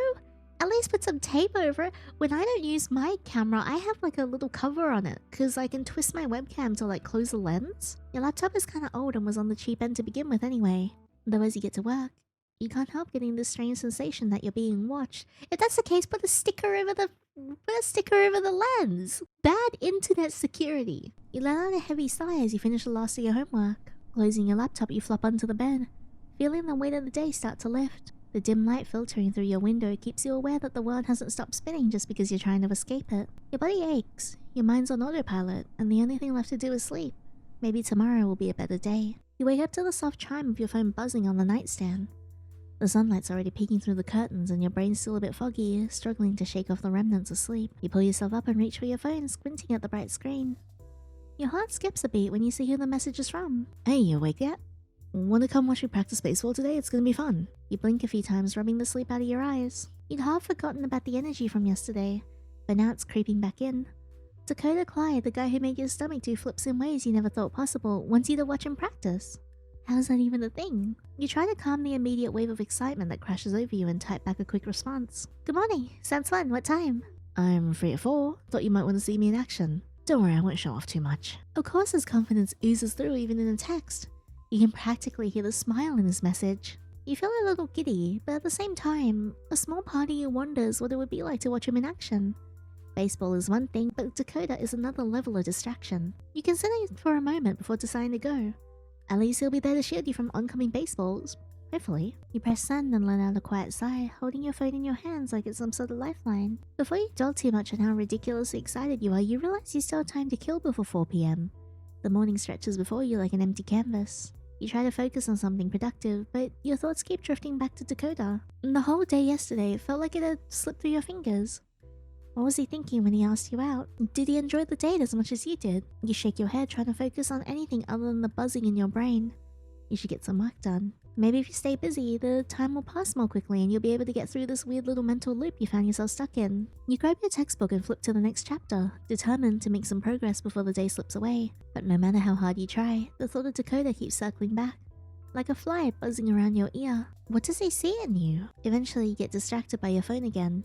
At least put some tape over it. When I don't use my camera, I have like a little cover on it, because I can twist my webcam to like close the lens. Your laptop is kind of old and was on the cheap end to begin with anyway. Though as you get to work, you can't help getting this strange sensation that you're being watched. If that's the case, put a sticker over the lens. Bad internet security. You let out a heavy sigh as you finish the last of your homework. Closing your laptop, you flop onto the bed, feeling the weight of the day start to lift. The dim light filtering through your window keeps you aware that the world hasn't stopped spinning just because you're trying to escape it. Your body aches, your mind's on autopilot, and the only thing left to do is sleep. Maybe tomorrow will be a better day. You wake up to the soft chime of your phone buzzing on the nightstand. The sunlight's already peeking through the curtains and your brain's still a bit foggy, struggling to shake off the remnants of sleep. You pull yourself up and reach for your phone, squinting at the bright screen. Your heart skips a beat when you see who the message is from. Hey, you awake yet? Wanna come watch me practice baseball today? It's gonna be fun. You blink a few times, rubbing the sleep out of your eyes. You'd half forgotten about the energy from yesterday, but now it's creeping back in. Dakota Cly, the guy who made your stomach do flips in ways you never thought possible, wants you to watch him practice. How's that even a thing? You try to calm the immediate wave of excitement that crashes over you and type back a quick response. Good morning. Sounds fun. What time? I'm free at 4. Thought you might want to see me in action. Don't worry, I won't show off too much. Of course his confidence oozes through even in a text. You can practically hear the smile in his message. You feel a little giddy, but at the same time, a small part of you wonders what it would be like to watch him in action. Baseball is one thing, but Dakota is another level of distraction. You consider it for a moment before deciding to go. At least he'll be there to shield you from oncoming baseballs. Hopefully. You press send and let out a quiet sigh, holding your phone in your hands like it's some sort of lifeline. Before you dwell too much on how ridiculously excited you are, you realize you still have time to kill before 4 PM. The morning stretches before you like an empty canvas. You try to focus on something productive, but your thoughts keep drifting back to Dakota. The whole day yesterday felt like it had slipped through your fingers. What was he thinking when he asked you out? Did he enjoy the date as much as you did? You shake your head trying to focus on anything other than the buzzing in your brain. You should get some work done. Maybe if you stay busy, the time will pass more quickly and you'll be able to get through this weird little mental loop you found yourself stuck in. You grab your textbook and flip to the next chapter, determined to make some progress before the day slips away. But no matter how hard you try, the thought of Dakota keeps circling back. Like a fly buzzing around your ear. What does he see in you? Eventually you get distracted by your phone again.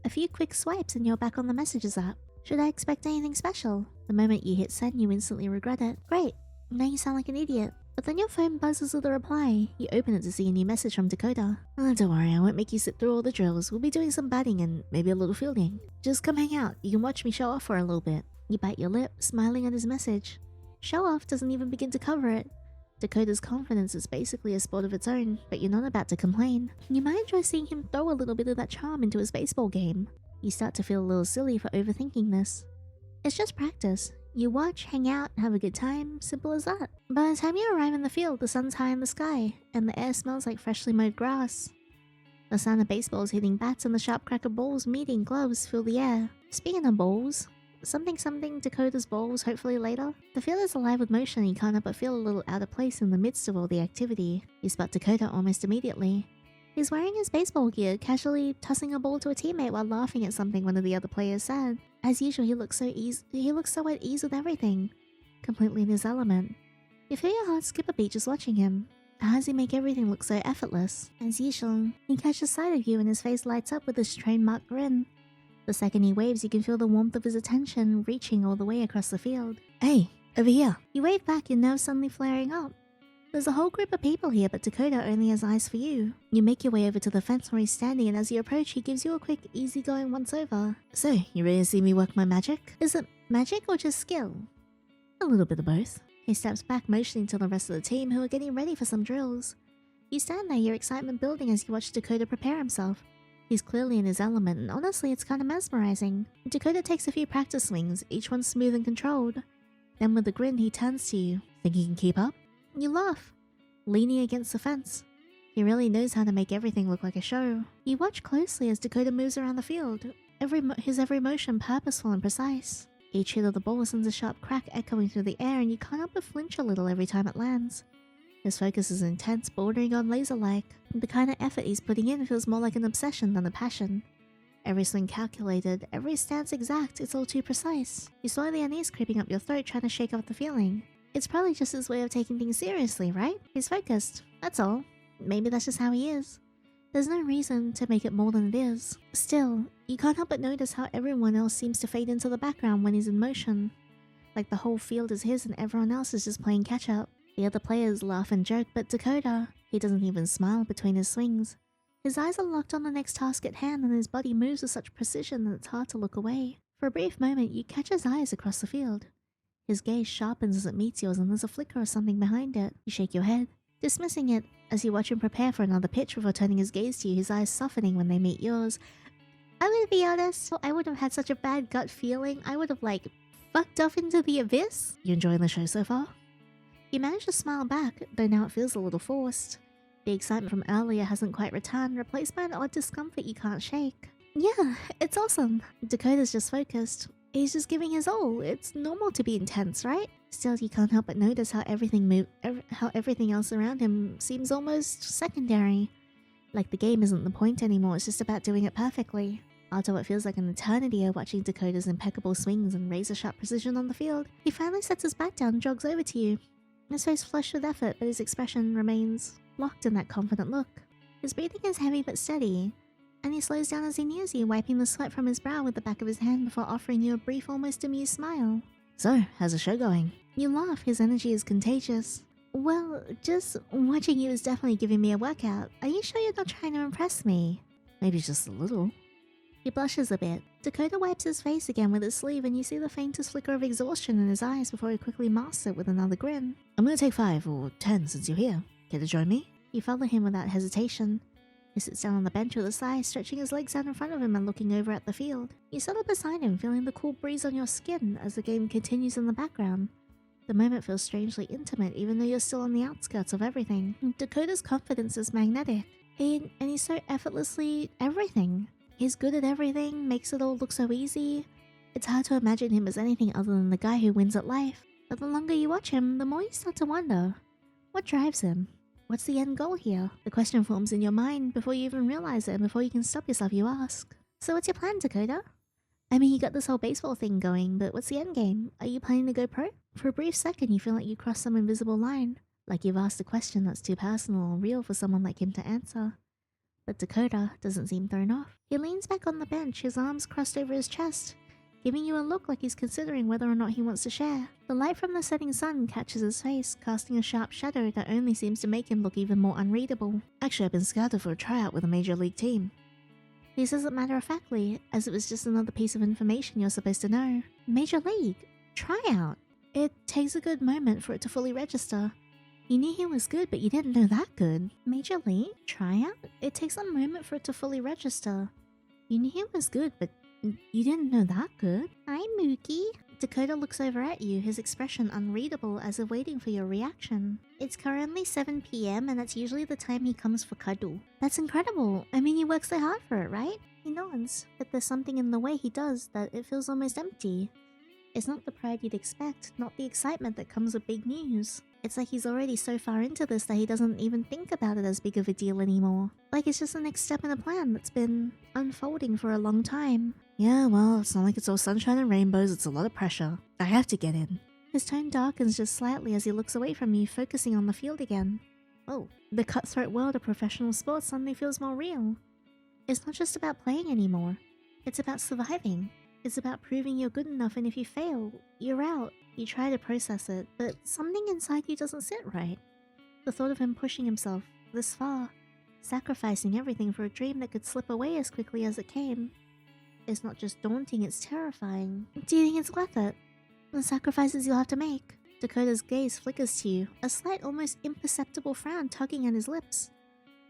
A few quick swipes and you're back on the messages app. Should I expect anything special? The moment you hit send, you instantly regret it. Great, now you sound like an idiot. But then your phone buzzes with a reply. You open it to see a new message from Dakota. Oh, don't worry, I won't make you sit through all the drills. We'll be doing some batting and maybe a little fielding. Just come hang out. You can watch me show off for a little bit. You bite your lip, smiling at his message. Show off doesn't even begin to cover it. Dakota's confidence is basically a sport of its own, but you're not about to complain. You might enjoy seeing him throw a little bit of that charm into his baseball game. You start to feel a little silly for overthinking this. It's just practice. You watch, hang out, have a good time, simple as that. By the time you arrive in the field, the sun's high in the sky, and the air smells like freshly mowed grass. The sound of baseballs hitting bats and the sharp crack of balls meeting gloves fill the air. Speaking of balls, something Dakota's balls hopefully later. The field is alive with motion and you can't help but feel a little out of place in the midst of all the activity. You spot Dakota almost immediately. He's wearing his baseball gear, casually tossing a ball to a teammate while laughing at something one of the other players said. As usual, he looks so at ease with everything, completely in his element. You feel your heart skip a beat just watching him. How does he make everything look so effortless? As usual, he catches sight of you and his face lights up with his trademark grin. The second he waves, you can feel the warmth of his attention reaching all the way across the field. Hey, over here. You wave back, your nerves suddenly flaring up. There's a whole group of people here, but Dakota only has eyes for you. You make your way over to the fence where he's standing, and as you approach, he gives you a quick, easygoing once-over. So, you ready to see me work my magic? Is it magic or just skill? A little bit of both. He steps back, motioning to the rest of the team, who are getting ready for some drills. You stand there, your excitement building as you watch Dakota prepare himself. He's clearly in his element, and honestly, it's kind of mesmerizing. Dakota takes a few practice swings, each one smooth and controlled. Then with a grin, he turns to you. Think you can keep up? You laugh, leaning against the fence. He really knows how to make everything look like a show. You watch closely as Dakota moves around the field, his every motion purposeful and precise. Each hit of the ball sends a sharp crack echoing through the air, and you can't help but flinch a little every time it lands. His focus is intense, bordering on laser-like. The kind of effort he's putting in feels more like an obsession than a passion. Every swing calculated, every stance exact, it's all too precise. You slowly unease creeping up your throat, trying to shake off the feeling. It's probably just his way of taking things seriously, right? He's focused, that's all. Maybe that's just how he is. There's no reason to make it more than it is. Still, you can't help but notice how everyone else seems to fade into the background when he's in motion. Like the whole field is his and everyone else is just playing catch-up. The other players laugh and joke, but Dakota, he doesn't even smile between his swings. His eyes are locked on the next task at hand and his body moves with such precision that it's hard to look away. For a brief moment, you catch his eyes across the field. His gaze sharpens as it meets yours and there's a flicker of something behind it. You shake your head, dismissing it as you watch him prepare for another pitch before turning his gaze to you, his eyes softening when they meet yours. I'm gonna be honest, I would have had such a bad gut feeling. I would have fucked off into the abyss. You enjoying the show so far? You manage to smile back, though now it feels a little forced. The excitement from earlier hasn't quite returned, replaced by an odd discomfort you can't shake. Yeah, it's awesome. Dakota's just focused. He's just giving his all. It's normal to be intense, right? Still, you can't help but notice how how everything else around him seems almost secondary. Like the game isn't the point anymore, it's just about doing it perfectly. After what feels like an eternity of watching Dakota's impeccable swings and razor-sharp precision on the field, he finally sets his bat down and jogs over to you. His face flushed with effort, but his expression remains locked in that confident look. His breathing is heavy but steady, and he slows down as he nears you, wiping the sweat from his brow with the back of his hand before offering you a brief, almost amused smile. So, how's the show going? You laugh, his energy is contagious. Well, just watching you is definitely giving me a workout. Are you sure you're not trying to impress me? Maybe just a little. He blushes a bit. Dakota wipes his face again with his sleeve and you see the faintest flicker of exhaustion in his eyes before he quickly masks it with another grin. I'm gonna take 5 or 10 since you're here. Care to join me? You follow him without hesitation. He sits down on the bench with a sigh, stretching his legs out in front of him and looking over at the field. You settle beside him, feeling the cool breeze on your skin as the game continues in the background. The moment feels strangely intimate, even though you're still on the outskirts of everything. Dakota's confidence is magnetic, and he's so effortlessly everything. He's good at everything, makes it all look so easy. It's hard to imagine him as anything other than the guy who wins at life. But the longer you watch him, the more you start to wonder, what drives him? What's the end goal here? The question forms in your mind before you even realize it, and before you can stop yourself, you ask. So what's your plan, Dakota? I mean, you got this whole baseball thing going, but what's the end game? Are you planning to go pro? For a brief second, you feel like you crossed some invisible line. Like you've asked a question that's too personal or real for someone like him to answer. But Dakota doesn't seem thrown off. He leans back on the bench, his arms crossed over his chest, giving you a look like he's considering whether or not he wants to share. The light from the setting sun catches his face, casting a sharp shadow that only seems to make him look even more unreadable. Actually, I've been scouted for a tryout with a major league team. He says it matter-of-factly, as it was just another piece of information you're supposed to know. Major league? Tryout? It takes a good moment for it to fully register. You knew he was good, but you didn't know that good. Major league? Tryout? It takes a moment for it to fully register. You knew he was good, but you didn't know that good. Hi, Mookie. Dakota looks over at you, his expression unreadable as if waiting for your reaction. It's currently 7 PM and that's usually the time he comes for cuddle. That's incredible. I mean, he works so hard for it, right? He nods, but there's something in the way he does that it feels almost empty. It's not the pride you'd expect, not the excitement that comes with big news. It's like he's already so far into this that he doesn't even think about it as big of a deal anymore. Like it's just the next step in a plan that's been unfolding for a long time. Yeah, well, it's not like it's all sunshine and rainbows, it's a lot of pressure. I have to get in. His tone darkens just slightly as he looks away from you, focusing on the field again. Oh, the cutthroat world of professional sports suddenly feels more real. It's not just about playing anymore. It's about surviving. It's about proving you're good enough, and if you fail, you're out. You try to process it, but something inside you doesn't sit right. The thought of him pushing himself this far, sacrificing everything for a dream that could slip away as quickly as it came, is not just daunting, it's terrifying. Do you think it's worth it? The sacrifices you'll have to make? Dakota's gaze flickers to you, a slight, almost imperceptible frown tugging at his lips.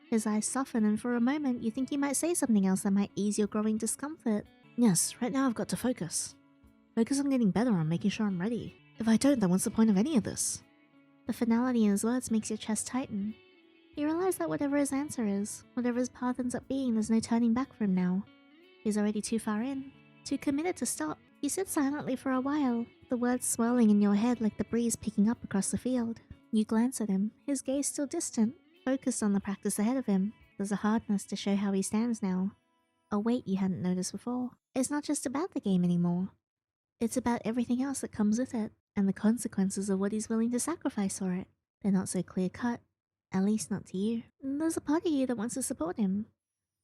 His eyes soften, and for a moment you think he might say something else that might ease your growing discomfort. Yes, right now I've got to focus. Focus on getting better, on making sure I'm ready. If I don't, then what's the point of any of this? The finality in his words makes your chest tighten. You realize that whatever his answer is, whatever his path ends up being, there's no turning back for him now. He's already too far in, too committed to stop. You sit silently for a while, the words swirling in your head like the breeze picking up across the field. You glance at him, his gaze still distant, focused on the practice ahead of him. There's a hardness to show how he stands now. A weight you hadn't noticed before. It's not just about the game anymore. It's about everything else that comes with it, and the consequences of what he's willing to sacrifice for it. They're not so clear-cut, at least not to you. There's a part of you that wants to support him,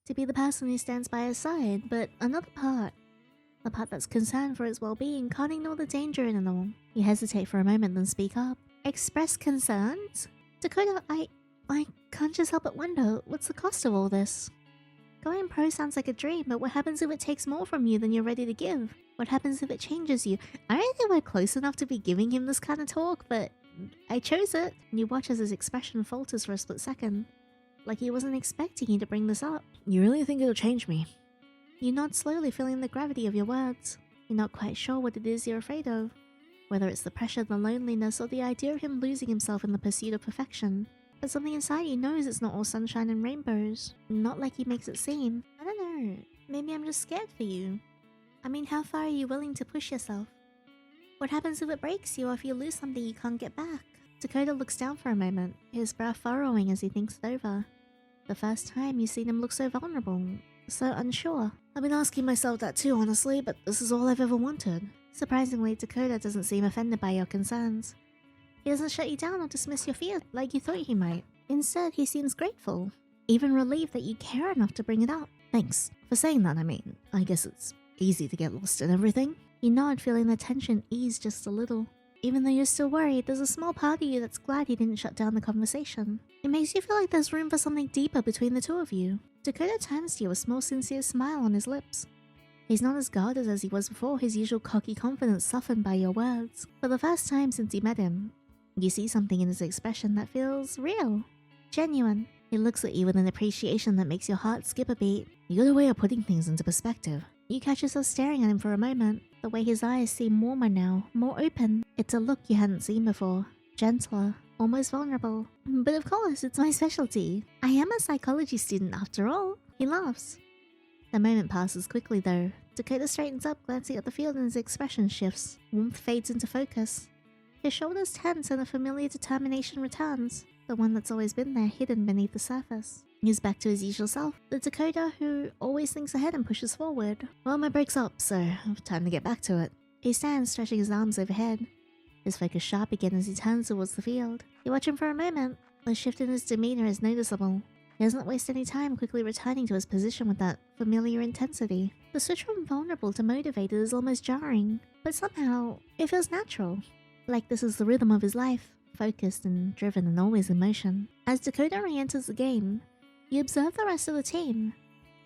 to be the person who stands by his side, but another part, the part that's concerned for his well-being, can't ignore the danger in it all. You hesitate for a moment, then speak up. Express concerns? Dakota, I can't just help but wonder, what's the cost of all this? Going pro sounds like a dream, but what happens if it takes more from you than you're ready to give? What happens if it changes you? I don't think we're close enough to be giving him this kind of talk, but I chose it. And you watch as his expression falters for a split second, like he wasn't expecting you to bring this up. You really think it'll change me? You nod slowly, feeling the gravity of your words. You're not quite sure what it is you're afraid of, whether it's the pressure, the loneliness, or the idea of him losing himself in the pursuit of perfection. But something inside you knows it's not all sunshine and rainbows. Not like he makes it seem. I don't know. Maybe I'm just scared for you. I mean, how far are you willing to push yourself? What happens if it breaks you or if you lose something you can't get back? Dakota looks down for a moment, his brow furrowing as he thinks it over. The first time you've seen him look so vulnerable, so unsure. I've been asking myself that too, honestly, but this is all I've ever wanted. Surprisingly, Dakota doesn't seem offended by your concerns. He doesn't shut you down or dismiss your fears like you thought he might. Instead, he seems grateful, even relieved that you care enough to bring it up. Thanks for saying that, I guess it's easy to get lost in everything. You nod, feeling the tension ease just a little. Even though you're still worried, there's a small part of you that's glad he didn't shut down the conversation. It makes you feel like there's room for something deeper between the two of you. Dakota turns to you, a small sincere smile on his lips. He's not as guarded as he was before, his usual cocky confidence softened by your words. For the first time since you met him, you see something in his expression that feels real, genuine. He looks at you with an appreciation that makes your heart skip a beat. You got a way of putting things into perspective. You catch yourself staring at him for a moment. The way his eyes seem warmer now, more open. It's a look you hadn't seen before. Gentler, almost vulnerable. But of course, it's my specialty. I am a psychology student after all. He laughs. The moment passes quickly though. Dakota straightens up, glancing at the field, and his expression shifts. Warmth fades into focus. His shoulders tense and a familiar determination returns. The one that's always been there, hidden beneath the surface. He's back to his usual self, the Dakota who always thinks ahead and pushes forward. Well, my break's up, so time to get back to it. He stands, stretching his arms overhead. His focus sharp again as he turns towards the field. You watch him for a moment. The shift in his demeanor is noticeable. He doesn't waste any time, quickly returning to his position with that familiar intensity. The switch from vulnerable to motivated is almost jarring, but somehow it feels natural. Like this is the rhythm of his life, focused and driven and always in motion. As Dakota re-enters the game, you observe the rest of the team.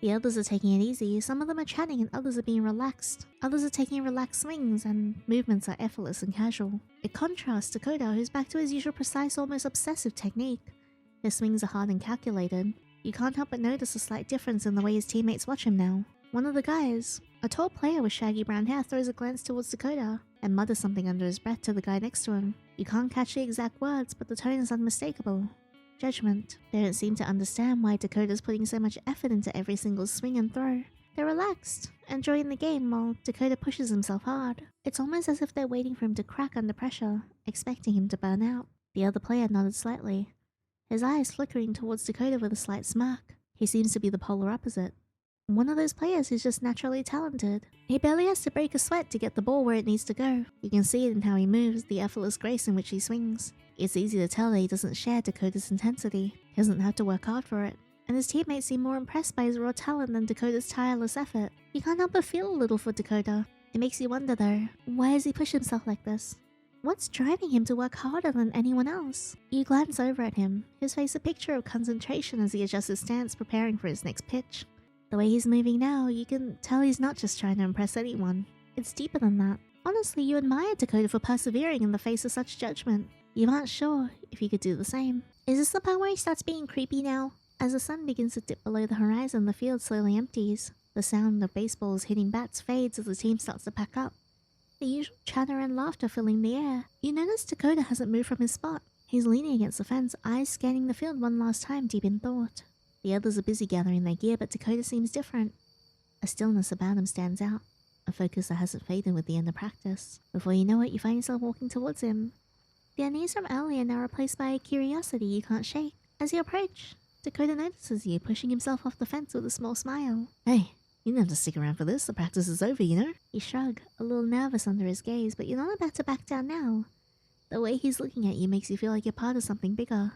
The others are taking it easy, some of them are chatting and others are being relaxed. Others are taking relaxed swings and movements are effortless and casual. It contrasts Dakota, who's back to his usual precise, almost obsessive technique. His swings are hard and calculated. You can't help but notice a slight difference in the way his teammates watch him now. One of the guys, a tall player with shaggy brown hair, throws a glance towards Dakota and mutters something under his breath to the guy next to him. You can't catch the exact words, but the tone is unmistakable. Judgment. They don't seem to understand why Dakota's putting so much effort into every single swing and throw. They're relaxed, enjoying the game while Dakota pushes himself hard. It's almost as if they're waiting for him to crack under pressure, expecting him to burn out. The other player nodded slightly, his eyes flickering towards Dakota with a slight smirk. He seems to be the polar opposite. One of those players who's just naturally talented. He barely has to break a sweat to get the ball where it needs to go. You can see it in how he moves, the effortless grace in which he swings. It's easy to tell that he doesn't share Dakota's intensity. He doesn't have to work hard for it. And his teammates seem more impressed by his raw talent than Dakota's tireless effort. You can't help but feel a little for Dakota. It makes you wonder though, why does he push himself like this? What's driving him to work harder than anyone else? You glance over at him, his face a picture of concentration as he adjusts his stance, preparing for his next pitch. The way he's moving now, you can tell he's not just trying to impress anyone. It's deeper than that. Honestly, you admire Dakota for persevering in the face of such judgment. You aren't sure if you could do the same. Is this the part where he starts being creepy now? As the sun begins to dip below the horizon, the field slowly empties. The sound of baseballs hitting bats fades as the team starts to pack up. The usual chatter and laughter filling the air. You notice Dakota hasn't moved from his spot. He's leaning against the fence, eyes scanning the field one last time, deep in thought. The others are busy gathering their gear, but Dakota seems different. A stillness about him stands out, a focus that hasn't faded with the end of practice. Before you know it, you find yourself walking towards him. The unease from earlier now replaced by a curiosity you can't shake. As you approach, Dakota notices you, pushing himself off the fence with a small smile. Hey, you didn't have to stick around for this, the practice is over, you know? You shrug, a little nervous under his gaze, but you're not about to back down now. The way he's looking at you makes you feel like you're part of something bigger.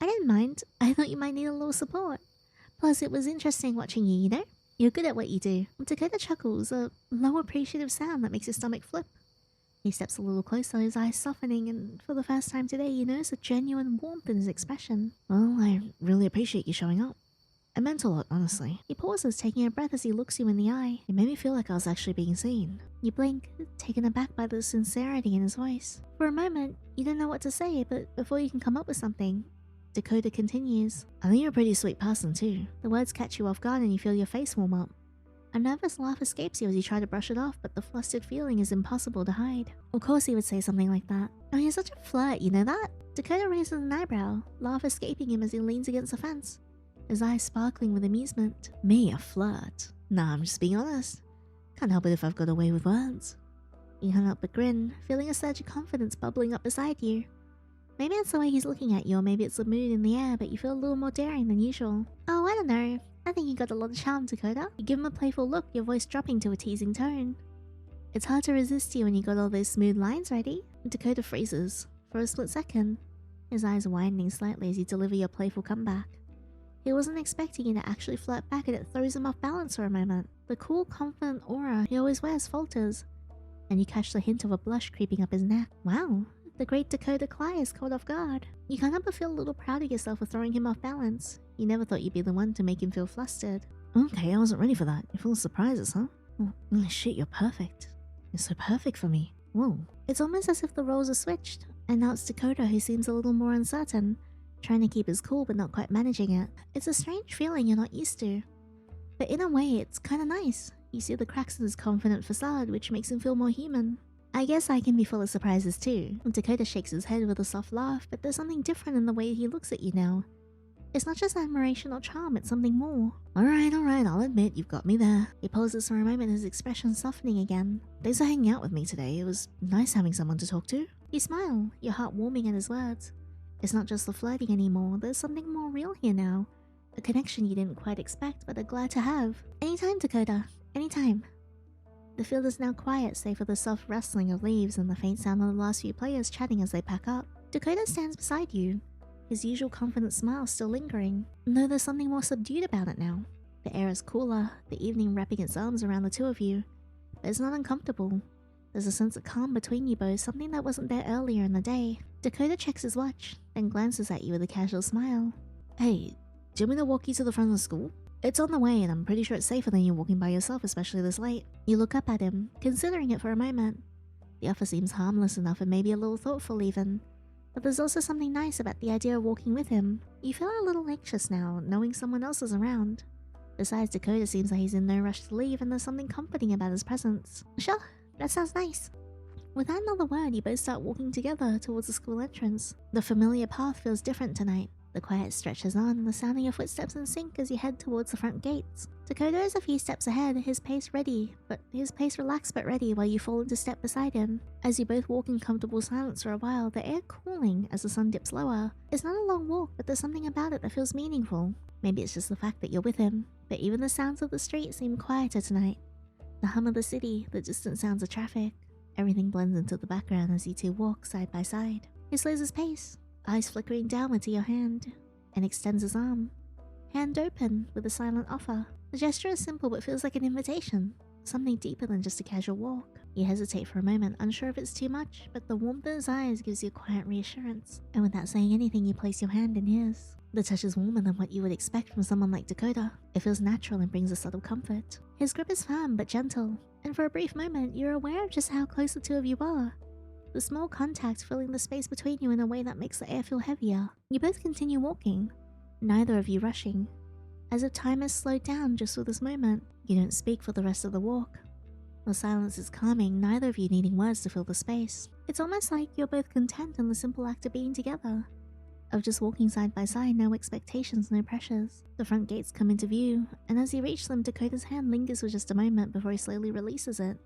I didn't mind. I thought you might need a little support. Plus, it was interesting watching you, you know? You're good at what you do. Dakota chuckles, a low appreciative sound that makes your stomach flip. He steps a little closer, his eyes softening, and for the first time today, you notice a genuine warmth in his expression. Well, I really appreciate you showing up. It meant a lot, honestly. He pauses, taking a breath as he looks you in the eye. It made me feel like I was actually being seen. You blink, taken aback by the sincerity in his voice. For a moment, you don't know what to say, but before you can come up with something, Dakota continues. I think you're a pretty sweet person too. The words catch you off guard and you feel your face warm up. A nervous laugh escapes you as you try to brush it off, but the flustered feeling is impossible to hide. Of course he would say something like that. Oh, you're such a flirt, you know that? Dakota raises an eyebrow, laugh escaping him as he leans against the fence, his eyes sparkling with amusement. Me, a flirt? Nah, I'm just being honest. Can't help it if I've got away with words. You hung up a grin, feeling a surge of confidence bubbling up beside you. Maybe it's the way he's looking at you, or maybe it's the mood in the air, but you feel a little more daring than usual. Oh, I don't know. I think you got a lot of charm, Dakota. You give him a playful look, your voice dropping to a teasing tone. It's hard to resist you when you got all those smooth lines ready. Dakota freezes. For a split second, his eyes widening slightly as you deliver your playful comeback. He wasn't expecting you to actually flirt back, and it throws him off balance for a moment. The cool, confident aura he always wears falters, and you catch the hint of a blush creeping up his neck. Wow, the great Dakota Cly is caught off guard. You can't help but feel a little proud of yourself for throwing him off balance. You never thought you'd be the one to make him feel flustered. Okay, I wasn't ready for that. You're full of surprises, huh? Oh, shit, you're perfect. You're so perfect for me. Whoa. It's almost as if the roles are switched, and now it's Dakota who seems a little more uncertain, trying to keep his cool but not quite managing it. It's a strange feeling you're not used to. But in a way, it's kinda nice. You see the cracks in his confident facade, which makes him feel more human. I guess I can be full of surprises too. Dakota shakes his head with a soft laugh, but there's something different in the way he looks at you now. It's not just admiration or charm, it's something more. Alright, I'll admit, you've got me there. He pauses for a moment, his expression softening again. Thanks for hanging out with me today. It was nice having someone to talk to. You smile, your heart warming at his words. It's not just the flirting anymore, there's something more real here now. A connection you didn't quite expect, but are glad to have. Anytime, Dakota. Anytime. The field is now quiet, save for the soft rustling of leaves and the faint sound of the last few players chatting as they pack up. Dakota stands beside you, his usual confident smile still lingering, though there's something more subdued about it now. The air is cooler, the evening wrapping its arms around the two of you, but it's not uncomfortable. There's a sense of calm between you both, something that wasn't there earlier in the day. Dakota checks his watch, then glances at you with a casual smile. Hey, do you want me to walk you to the front of the school? It's on the way, and I'm pretty sure it's safer than you walking by yourself, especially this late. You look up at him, considering it for a moment. The offer seems harmless enough and maybe a little thoughtful even. But there's also something nice about the idea of walking with him. You feel a little anxious now, knowing someone else is around. Besides, Dakota seems like he's in no rush to leave, and there's something comforting about his presence. Sure, that sounds nice. Without another word, you both start walking together towards the school entrance. The familiar path feels different tonight. The quiet stretches on, the sound of your footsteps in sync as you head towards the front gates. Dakota is a few steps ahead, his pace relaxed but ready while you fall into step beside him. As you both walk in comfortable silence for a while, the air cooling as the sun dips lower. It's not a long walk, but there's something about it that feels meaningful. Maybe it's just the fact that you're with him, but even the sounds of the street seem quieter tonight. The hum of the city, the distant sounds of traffic, everything blends into the background as you two walk side by side. He slows his pace, eyes flickering downward to your hand, and extends his arm. Hand open with a silent offer. The gesture is simple but feels like an invitation, something deeper than just a casual walk. You hesitate for a moment, unsure if it's too much, but the warmth in his eyes gives you quiet reassurance, and without saying anything, you place your hand in his. The touch is warmer than what you would expect from someone like Dakota. It feels natural and brings a subtle comfort. His grip is firm but gentle, and for a brief moment, you're aware of just how close the two of you are. The small contact filling the space between you in a way that makes the air feel heavier. You both continue walking, neither of you rushing. As if time has slowed down just for this moment, you don't speak for the rest of the walk. The silence is calming, neither of you needing words to fill the space. It's almost like you're both content in the simple act of being together. Of just walking side by side, no expectations, no pressures. The front gates come into view, and as you reach them, Dakota's hand lingers for just a moment before he slowly releases it.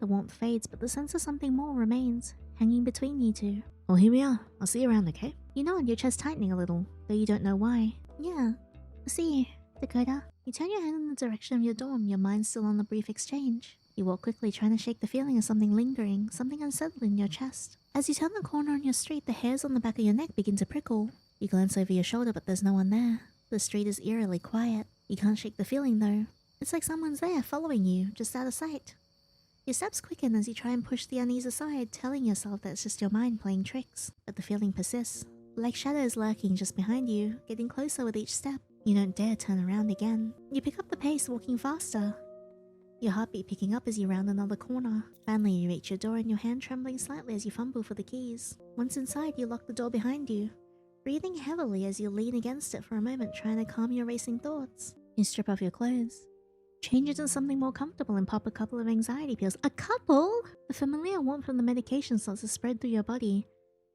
The warmth fades, but the sense of something more remains, hanging between you two. Well, here we are. I'll see you around, okay? You nod, your chest tightening a little, though you don't know why. Yeah, I'll see you, Dakota. You turn your head in the direction of your dorm, your mind still on the brief exchange. You walk quickly, trying to shake the feeling of something lingering, something unsettled in your chest. As you turn the corner on your street, the hairs on the back of your neck begin to prickle. You glance over your shoulder, but there's no one there. The street is eerily quiet. You can't shake the feeling, though. It's like someone's there, following you, just out of sight. Your steps quicken as you try and push the unease aside, telling yourself that it's just your mind playing tricks. But the feeling persists, like shadows lurking just behind you, getting closer with each step. You don't dare turn around again. You pick up the pace, walking faster. Your heartbeat picking up as you round another corner. Finally, you reach your door and your hand trembling slightly as you fumble for the keys. Once inside, you lock the door behind you, breathing heavily as you lean against it for a moment, trying to calm your racing thoughts. You strip off your clothes, change into something more comfortable, and pop a couple of anxiety pills. A couple? The familiar warmth from the medication starts to spread through your body,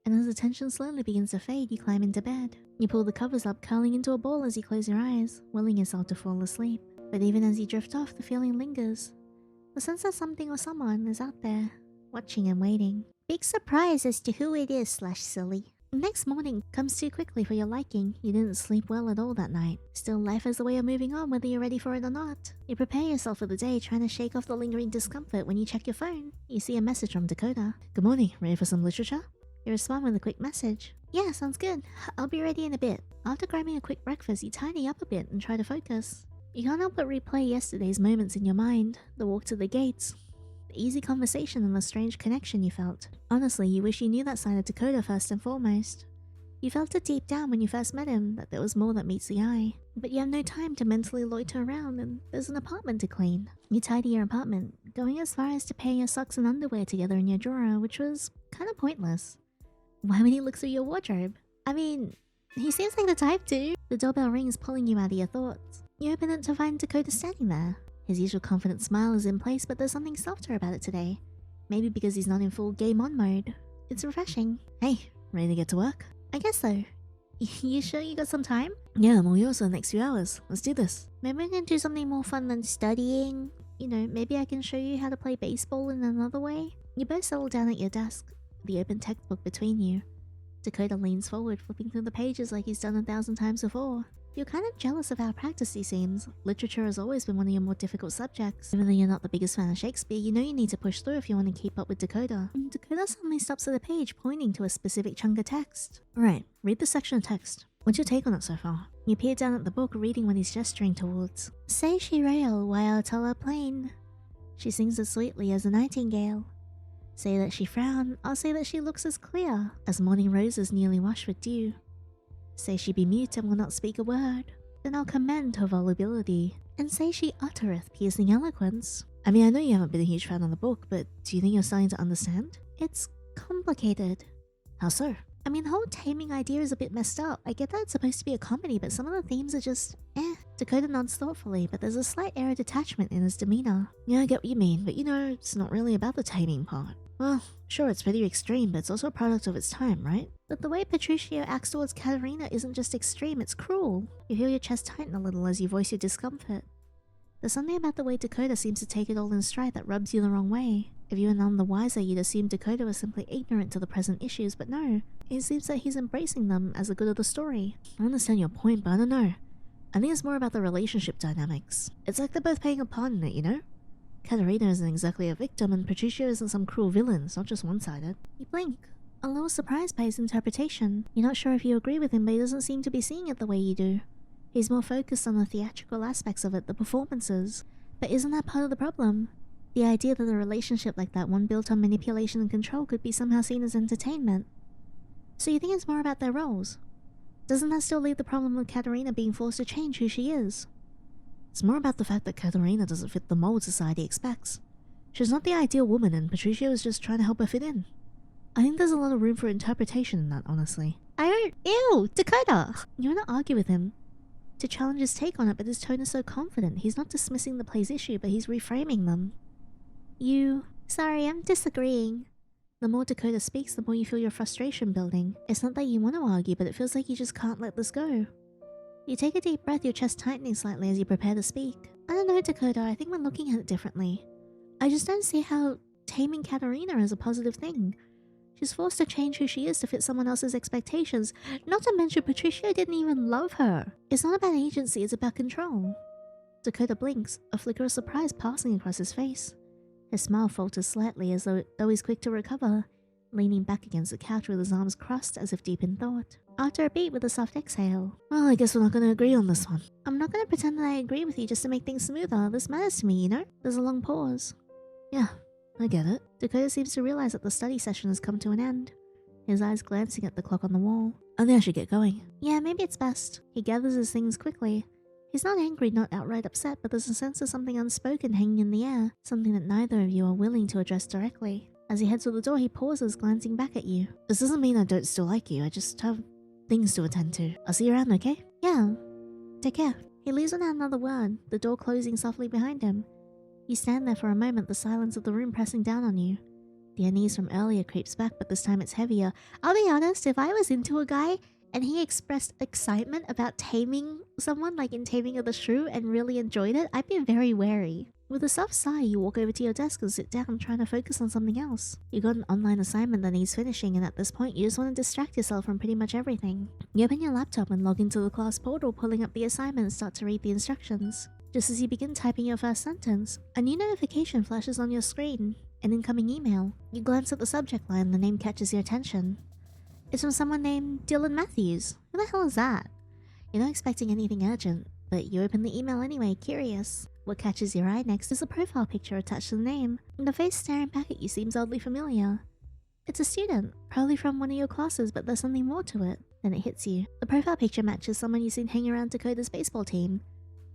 and as the tension slowly begins to fade, you climb into bed. You pull the covers up, curling into a ball as you close your eyes, willing yourself to fall asleep. But even as you drift off, the feeling lingers. The sense that something or someone is out there, watching and waiting. Big surprise as to who it is, silly. Next morning comes too quickly for your liking. You didn't sleep well at all that night. Still, life has a way of moving on whether you're ready for it or not. You prepare yourself for the day, trying to shake off the lingering discomfort when you check your phone. You see a message from Dakota. Good morning, ready for some literature? You respond with a quick message. Yeah, sounds good. I'll be ready in a bit. After grabbing a quick breakfast, you tidy up a bit and try to focus. You can't help but replay yesterday's moments in your mind. The walk to the gates, the easy conversation and the strange connection you felt. Honestly, you wish you knew that side of Dakota first and foremost. You felt it deep down when you first met him, that there was more that meets the eye. But you have no time to mentally loiter around and there's an apartment to clean. You tidy your apartment, going as far as to pair your socks and underwear together in your drawer, which was kind of pointless. Why would he look through your wardrobe? I mean, he seems like the type to. The doorbell rings, pulling you out of your thoughts. You open it to find Dakota standing there. His usual confident smile is in place, but there's something softer about it today. Maybe because he's not in full game on mode. It's refreshing. Hey, ready to get to work? I guess so. You sure you got some time? Yeah, I'm all yours for the next few hours. Let's do this. Maybe we can do something more fun than studying. You know, maybe I can show you how to play baseball in another way. You both settle down at your desk, the open textbook between you. Dakota leans forward, flipping through the pages like he's done 1,000 times before. You're kind of jealous of how practiced he seems. Literature has always been one of your more difficult subjects. Even though you're not the biggest fan of Shakespeare, you know you need to push through if you want to keep up with Dakota. And Dakota suddenly stops at a page, pointing to a specific chunk of text. Alright, read the section of text. What's your take on it so far? You peer down at the book, reading what he's gesturing towards. Say she rail while tell her plain. She sings as sweetly as a nightingale. Say that she frown, I'll say that she looks as clear as morning roses newly washed with dew. Say she be mute and will not speak a word, then I'll commend her volubility, and say she uttereth piercing eloquence. I mean, I know you haven't been a huge fan of the book, but do you think you're starting to understand? It's complicated. How so? I mean, the whole taming idea is a bit messed up. I get that it's supposed to be a comedy, but some of the themes are just, Dakota nods thoughtfully, but there's a slight air of detachment in his demeanor. Yeah, I get what you mean, but you know, it's not really about the taming part. Well, sure, it's pretty extreme, but it's also a product of its time, right? But the way Patricio acts towards Katerina isn't just extreme, it's cruel. You feel your chest tighten a little as you voice your discomfort. There's something about the way Dakota seems to take it all in stride that rubs you the wrong way. If you were none the wiser, you'd assume Dakota was simply ignorant to the present issues, but no. It seems that he's embracing them as the good of the story. I understand your point, but I don't know. I think it's more about the relationship dynamics. It's like they're both playing a part in it, you know? Katerina isn't exactly a victim, and Patricio isn't some cruel villain. It's not just one-sided. You blink, a little surprised by his interpretation. You're not sure if you agree with him, but he doesn't seem to be seeing it the way you do. He's more focused on the theatrical aspects of it, the performances. But isn't that part of the problem? The idea that a relationship like that, one built on manipulation and control, could be somehow seen as entertainment. So you think it's more about their roles? Doesn't that still leave the problem with Katerina being forced to change who she is? It's more about the fact that Katerina doesn't fit the mold society expects. She's not the ideal woman, and Patricio is just trying to help her fit in. I think there's a lot of room for interpretation in that, honestly. Ew, Dakota! You want to argue with him, to challenge his take on it, but his tone is so confident. He's not dismissing the play's issue, but he's reframing them. Sorry, I'm disagreeing. The more Dakota speaks, the more you feel your frustration building. It's not that you want to argue, but it feels like you just can't let this go. You take a deep breath, your chest tightening slightly as you prepare to speak. I don't know, Dakota, I think we're looking at it differently. I just don't see how taming Katerina is a positive thing. She's forced to change who she is to fit someone else's expectations. Not to mention Patricio didn't even love her. It's not about agency, it's about control. Dakota blinks, a flicker of surprise passing across his face. His smile falters slightly as though he's quick to recover, leaning back against the couch with his arms crossed as if deep in thought. After a beat with a soft exhale. Well, I guess we're not going to agree on this one. I'm not going to pretend that I agree with you just to make things smoother. This matters to me, you know? There's a long pause. Yeah, I get it. Dakota seems to realize that the study session has come to an end, his eyes glancing at the clock on the wall. I think I should get going. Yeah, maybe it's best. He gathers his things quickly. He's not angry, not outright upset, but there's a sense of something unspoken hanging in the air, something that neither of you are willing to address directly. As he heads to the door, he pauses, glancing back at you. This doesn't mean I don't still like you, I just have things to attend to. I'll see you around, okay? Yeah. Take care. He leaves without another word, the door closing softly behind him. You stand there for a moment, the silence of the room pressing down on you. The unease from earlier creeps back, but this time it's heavier. I'll be honest, if I was into a guy and he expressed excitement about taming someone, like in Taming of the Shrew, and really enjoyed it, I'd be very wary. With a soft sigh, you walk over to your desk and sit down, trying to focus on something else. You got an online assignment that needs finishing, and at this point, you just want to distract yourself from pretty much everything. You open your laptop and log into the class portal, pulling up the assignment and start to read the instructions. Just as you begin typing your first sentence, a new notification flashes on your screen. An incoming email. You glance at the subject line and the name catches your attention. It's from someone named Dylan Matthews. Who the hell is that? You're not expecting anything urgent, but you open the email anyway, curious. What catches your eye next is a profile picture attached to the name, and the face staring back at you seems oddly familiar. It's a student, probably from one of your classes, but there's something more to it. Then it hits you. The profile picture matches someone you've seen hang around Dakota's baseball team.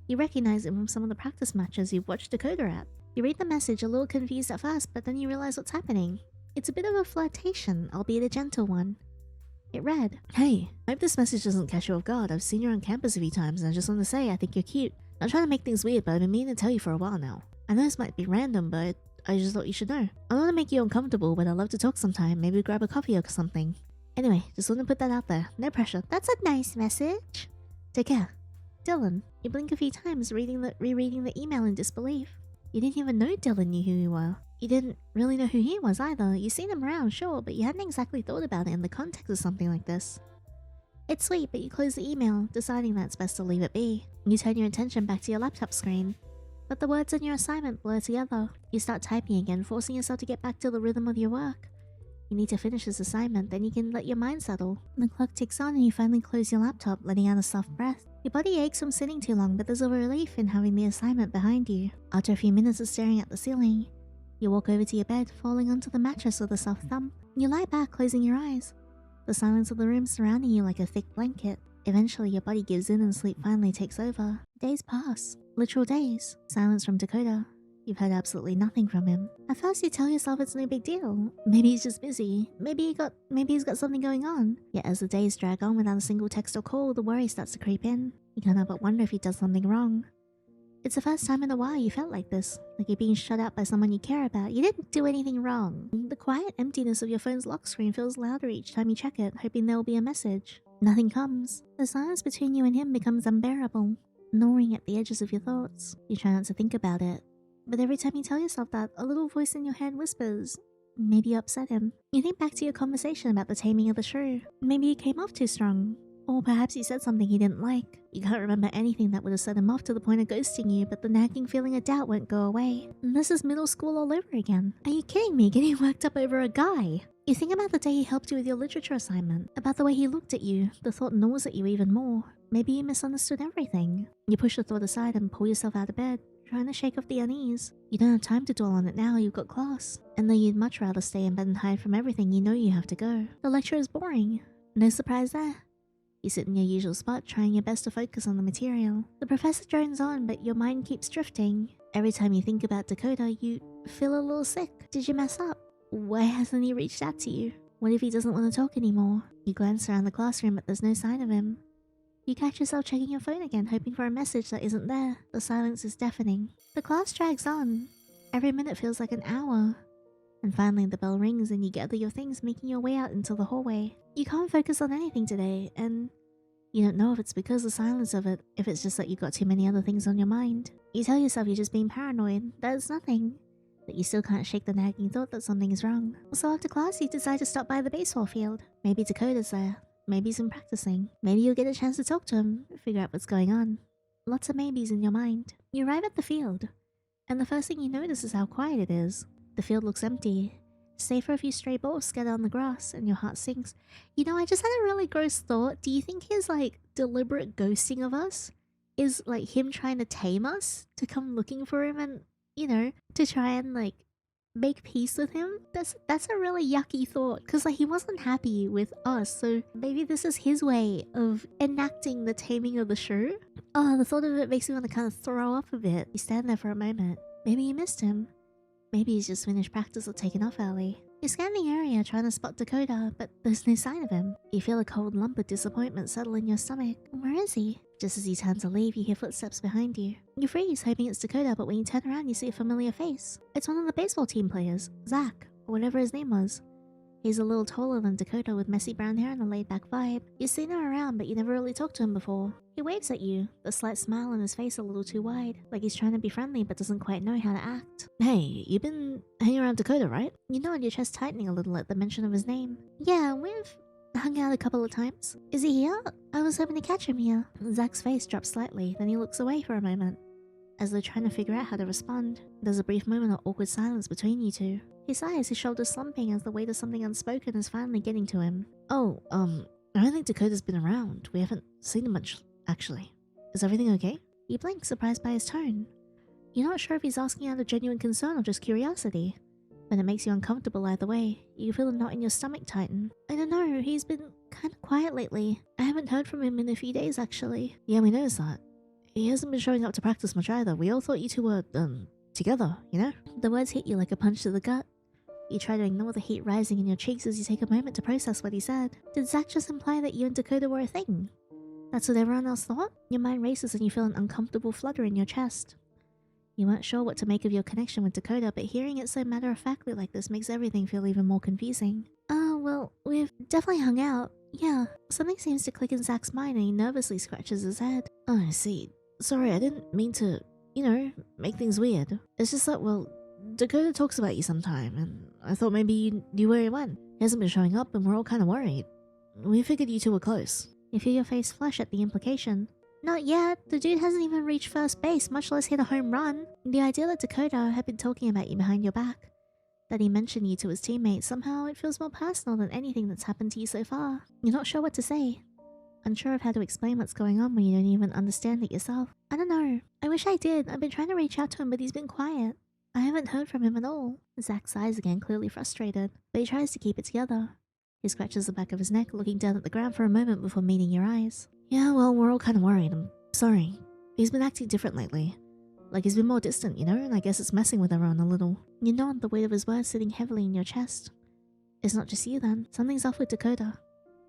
You recognize him from some of the practice matches you've watched Dakota at. You read the message a little confused at first, but then you realize what's happening. It's a bit of a flirtation, albeit a gentle one. It read, "Hey, I hope this message doesn't catch you off guard. I've seen you on campus a few times and I just want to say I think you're cute. Not trying to make things weird, but I've been meaning to tell you for a while now. I know this might be random, but I just thought you should know. I don't want to make you uncomfortable, but I'd love to talk sometime. Maybe grab a coffee or something. Anyway, just want to put that out there. No pressure." That's a nice message. Take care. Dylan. You blink a few times, rereading the email in disbelief. You didn't even know Dylan knew who you were. You didn't really know who he was either. You've seen him around, sure, but you hadn't exactly thought about it in the context of something like this. It's sweet, but you close the email, deciding that it's best to leave it be. You turn your attention back to your laptop screen, but the words in your assignment blur together. You start typing again, forcing yourself to get back to the rhythm of your work. You need to finish this assignment, then you can let your mind settle. The clock ticks on and you finally close your laptop, letting out a soft breath. Your body aches from sitting too long, but there's a relief in having the assignment behind you. After a few minutes of staring at the ceiling, you walk over to your bed, falling onto the mattress with a soft thump. You lie back, closing your eyes. The silence of the room surrounding you like a thick blanket. Eventually, your body gives in and sleep finally takes over. Days pass. Literal days. Silence from Dakota. You've heard absolutely nothing from him. At first, you tell yourself it's no big deal. Maybe he's just busy. Maybe he's got something going on. Yet as the days drag on without a single text or call, the worry starts to creep in. You can't help but wonder if he does something wrong. It's the first time in a while you felt like this, like you're being shut out by someone you care about. You didn't do anything wrong. The quiet emptiness of your phone's lock screen feels louder each time you check it, hoping there will be a message. Nothing comes. The silence between you and him becomes unbearable, gnawing at the edges of your thoughts. You try not to think about it, but every time you tell yourself that, a little voice in your head whispers, maybe you upset him. You think back to your conversation about the taming of the shrew. Maybe you came off too strong. Or perhaps you said something he didn't like. You can't remember anything that would have set him off to the point of ghosting you, but the nagging feeling of doubt won't go away. And this is middle school all over again. Are you kidding me, getting worked up over a guy? You think about the day he helped you with your literature assignment, about the way he looked at you, the thought gnaws at you even more. Maybe you misunderstood everything. You push the thought aside and pull yourself out of bed, trying to shake off the unease. You don't have time to dwell on it now, you've got class. And though you'd much rather stay in bed and hide from everything, you know you have to go. The lecture is boring. No surprise there. You sit in your usual spot, trying your best to focus on the material. The professor drones on, but your mind keeps drifting. Every time you think about Dakota, you feel a little sick. Did you mess up? Why hasn't he reached out to you? What if he doesn't want to talk anymore? You glance around the classroom, but there's no sign of him. You catch yourself checking your phone again, hoping for a message that isn't there. The silence is deafening. The class drags on. Every minute feels like an hour. And finally the bell rings and you gather your things, making your way out into the hallway. You can't focus on anything today, and you don't know if it's because of the silence of it, if it's just that you've got too many other things on your mind. You tell yourself you're just being paranoid, that it's nothing. But you still can't shake the nagging thought that something is wrong. So after class, you decide to stop by the baseball field. Maybe Dakota's there. Maybe he's been practicing. Maybe you'll get a chance to talk to him, figure out what's going on. Lots of maybes in your mind. You arrive at the field, and the first thing you notice is how quiet it is. The field looks empty, save for a few stray balls scattered on the grass, and your heart sinks. You know, I just had a really gross thought. Do you think his, deliberate ghosting of us is, him trying to tame us? To come looking for him and, to try and, make peace with him? That's a really yucky thought, because, he wasn't happy with us, so maybe this is his way of enacting the taming of the shrew? Oh, the thought of it makes me want to kind of throw up a bit. You stand there for a moment. Maybe you missed him. Maybe he's just finished practice or taken off early. You scan the area trying to spot Dakota, but there's no sign of him. You feel a cold lump of disappointment settle in your stomach. Where is he? Just as you turn to leave, you hear footsteps behind you. You freeze, hoping it's Dakota, but when you turn around, you see a familiar face. It's one of the baseball team players, Zach, or whatever his name was. He's a little taller than Dakota with messy brown hair and a laid-back vibe. You've seen him around, but you never really talked to him before. He waves at you, the slight smile on his face a little too wide, like he's trying to be friendly but doesn't quite know how to act. Hey, you've been hanging around Dakota, right? You nod, your chest tightening a little at the mention of his name. Yeah, we've hung out a couple of times. Is he here? I was hoping to catch him here. Zach's face drops slightly, then he looks away for a moment, as though trying to figure out how to respond. There's a brief moment of awkward silence between you two. He sighs, his shoulders slumping as the weight of something unspoken is finally getting to him. Oh, I don't think Dakota's been around. We haven't seen him much, actually. Is everything okay? You blink, surprised by his tone. You're not sure if he's asking out of genuine concern or just curiosity, but it makes you uncomfortable either way. You feel a knot in your stomach tighten. I don't know, he's been kind of quiet lately. I haven't heard from him in a few days, actually. Yeah, we noticed that. He hasn't been showing up to practice much either. We all thought you two were, together, you know? The words hit you like a punch to the gut. You try to ignore the heat rising in your cheeks as you take a moment to process what he said. Did Zach just imply that you and Dakota were a thing? That's what everyone else thought? Your mind races and you feel an uncomfortable flutter in your chest. You weren't sure what to make of your connection with Dakota, but hearing it so matter-of-factly like this makes everything feel even more confusing. Oh, well, we've definitely hung out. Yeah, something seems to click in Zach's mind and he nervously scratches his head. Oh, I see. Sorry, I didn't mean to, make things weird. It's just that, well, Dakota talks about you sometime, and I thought maybe you knew where he went. He hasn't been showing up, and we're all kind of worried. We figured you two were close. You feel your face flush at the implication. Not yet. The dude hasn't even reached first base, much less hit a home run. The idea that Dakota had been talking about you behind your back, that he mentioned you to his teammates, somehow it feels more personal than anything that's happened to you so far. You're not sure what to say. Unsure of how to explain what's going on when you don't even understand it yourself. I don't know. I wish I did. I've been trying to reach out to him, but he's been quiet. I haven't heard from him at all. Zach sighs again, clearly frustrated, but he tries to keep it together. He scratches the back of his neck, looking down at the ground for a moment before meeting your eyes. Yeah, well, we're all kind of worried. I'm sorry. He's been acting different lately. Like he's been more distant, and I guess it's messing with everyone a little. You nod, the weight of his words sitting heavily in your chest. It's not just you then. Something's off with Dakota.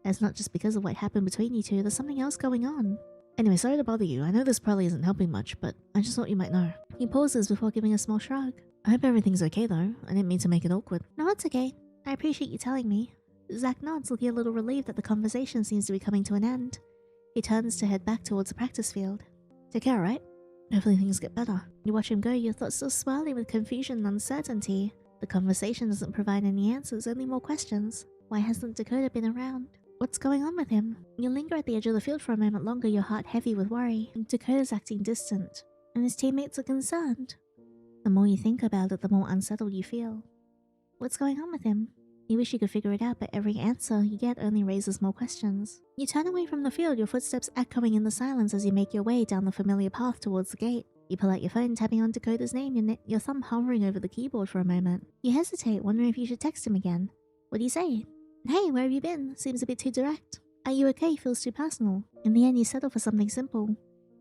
And it's not just because of what happened between you two, there's something else going on. Anyway, sorry to bother you. I know this probably isn't helping much, but I just thought you might know. He pauses before giving a small shrug. I hope everything's okay though. I didn't mean to make it awkward. No, it's okay. I appreciate you telling me. Zach nods, looking a little relieved that the conversation seems to be coming to an end. He turns to head back towards the practice field. Take care, right? Hopefully things get better. You watch him go, your thoughts still swirling with confusion and uncertainty. The conversation doesn't provide any answers, only more questions. Why hasn't Dakota been around? What's going on with him? You linger at the edge of the field for a moment longer, your heart heavy with worry. Dakota's acting distant, and his teammates are concerned. The more you think about it, the more unsettled you feel. What's going on with him? You wish you could figure it out, but every answer you get only raises more questions. You turn away from the field, your footsteps echoing in the silence as you make your way down the familiar path towards the gate. You pull out your phone, tapping on Dakota's name, your thumb hovering over the keyboard for a moment. You hesitate, wondering if you should text him again. What do you say? Hey, where have you been? Seems a bit too direct. Are you okay? Feels too personal. In the end, you settle for something simple.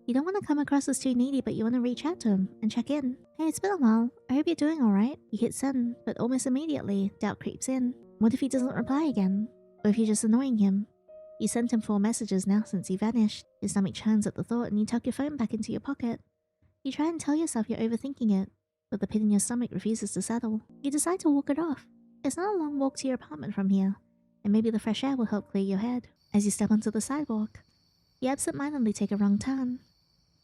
You don't want to come across as too needy, but you want to reach out to him and check in. Hey, it's been a while. I hope you're doing alright. You hit send, but almost immediately, doubt creeps in. What if he doesn't reply again? Or if you're just annoying him? You sent him 4 messages now since he vanished. Your stomach churns at the thought and you tuck your phone back into your pocket. You try and tell yourself you're overthinking it, but the pit in your stomach refuses to settle. You decide to walk it off. It's not a long walk to your apartment from here, and maybe the fresh air will help clear your head. As you step onto the sidewalk, you absent-mindedly take a wrong turn.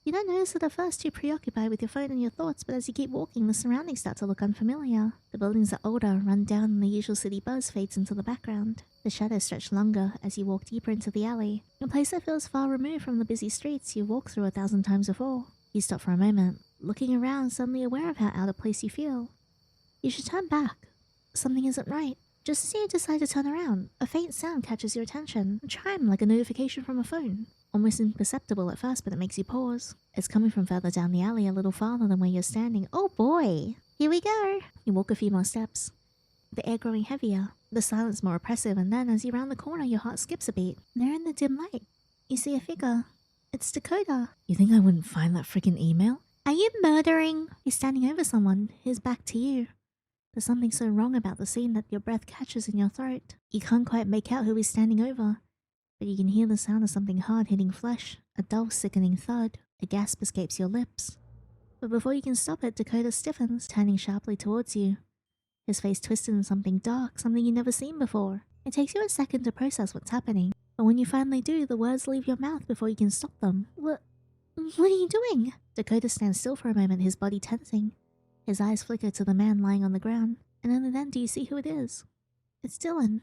You don't notice it at first, too preoccupied with your phone and your thoughts, but as you keep walking, the surroundings start to look unfamiliar. The buildings are older, run down, and the usual city buzz fades into the background. The shadows stretch longer as you walk deeper into the alley, a place that feels far removed from the busy streets you've walked through 1,000 times before. You stop for a moment, looking around, suddenly aware of how out of place you feel. You should turn back. Something isn't right. Just as you decide to turn around, a faint sound catches your attention, a chime like a notification from a phone. Almost imperceptible at first, but it makes you pause. It's coming from further down the alley, a little farther than where you're standing. Oh boy! Here we go! You walk a few more steps, the air growing heavier, the silence more oppressive, and then as you round the corner, your heart skips a beat. There in the dim light, you see a figure. It's Dakota. You think I wouldn't find that freaking email? Are you murdering? He's standing over someone, his back to you. There's something so wrong about the scene that your breath catches in your throat. You can't quite make out who he's standing over, but you can hear the sound of something hard hitting flesh, a dull, sickening thud. A gasp escapes your lips. But before you can stop it, Dakota stiffens, turning sharply towards you. his face twisted in something dark, something you've never seen before. It takes you a second to process what's happening, but when you finally do, the words leave your mouth before you can stop them. What are you doing? Dakota stands still for a moment, his body tensing. His eyes flicker to the man lying on the ground, and only then do you see who it is. It's Dylan.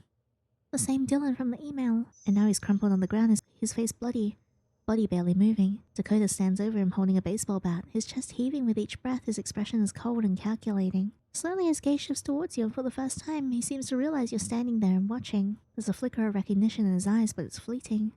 The same Dylan from the email. And now he's crumpled on the ground, his face bloody, body barely moving. Dakota stands over him holding a baseball bat, his chest heaving with each breath, his expression is cold and calculating. Slowly his gaze shifts towards you, and for the first time, he seems to realize you're standing there and watching. There's a flicker of recognition in his eyes, but it's fleeting.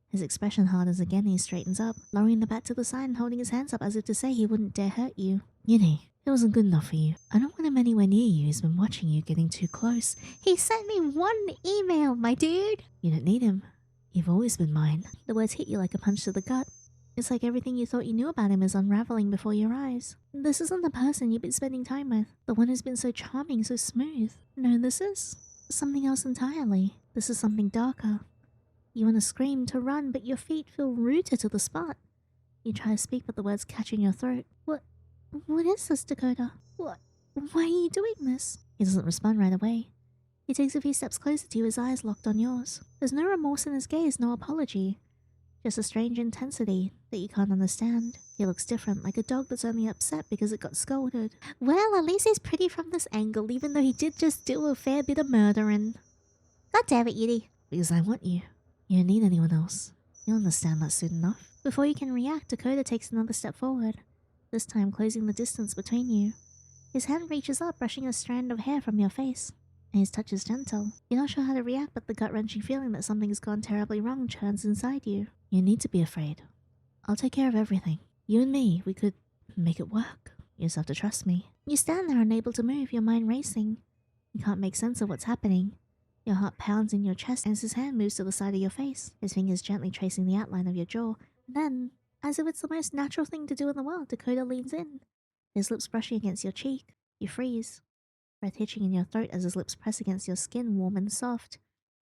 His expression hardens again and he straightens up, lowering the bat to the side and holding his hands up as if to say he wouldn't dare hurt you. Yinny, it wasn't good enough for you. I don't want him anywhere near you. He's been watching you getting too close. He sent me one email, my dude. You don't need him. You've always been mine. The words hit you like a punch to the gut. It's like everything you thought you knew about him is unraveling before your eyes. This isn't the person you've been spending time with. The one who's been so charming, so smooth. No, this is something else entirely. This is something darker. You want to scream, to run, but your feet feel rooted to the spot. You try to speak, but the words catch in your throat. What is this, Dakota? Why are you doing this? He doesn't respond right away. He takes a few steps closer to you, his eyes locked on yours. There's no remorse in his gaze, no apology. Just a strange intensity that you can't understand. He looks different, like a dog that's only upset because it got scolded. Well, at least he's pretty from this angle, even though he did just do a fair bit of murdering. God damn it, Yiddy. Because I want you. You don't need anyone else. You'll understand that soon enough. Before you can react, Dakota takes another step forward, this time closing the distance between you. His hand reaches up, brushing a strand of hair from your face, and his touch is gentle. You're not sure how to react, but the gut-wrenching feeling that something's gone terribly wrong churns inside you. You need to be afraid. I'll take care of everything. You and me, we could make it work. You just have to trust me. You stand there unable to move, your mind racing. You can't make sense of what's happening. Your heart pounds in your chest as his hand moves to the side of your face, his fingers gently tracing the outline of your jaw. Then, as if it's the most natural thing to do in the world, Dakota leans in, his lips brushing against your cheek. You freeze, breath hitching in your throat as his lips press against your skin, warm and soft.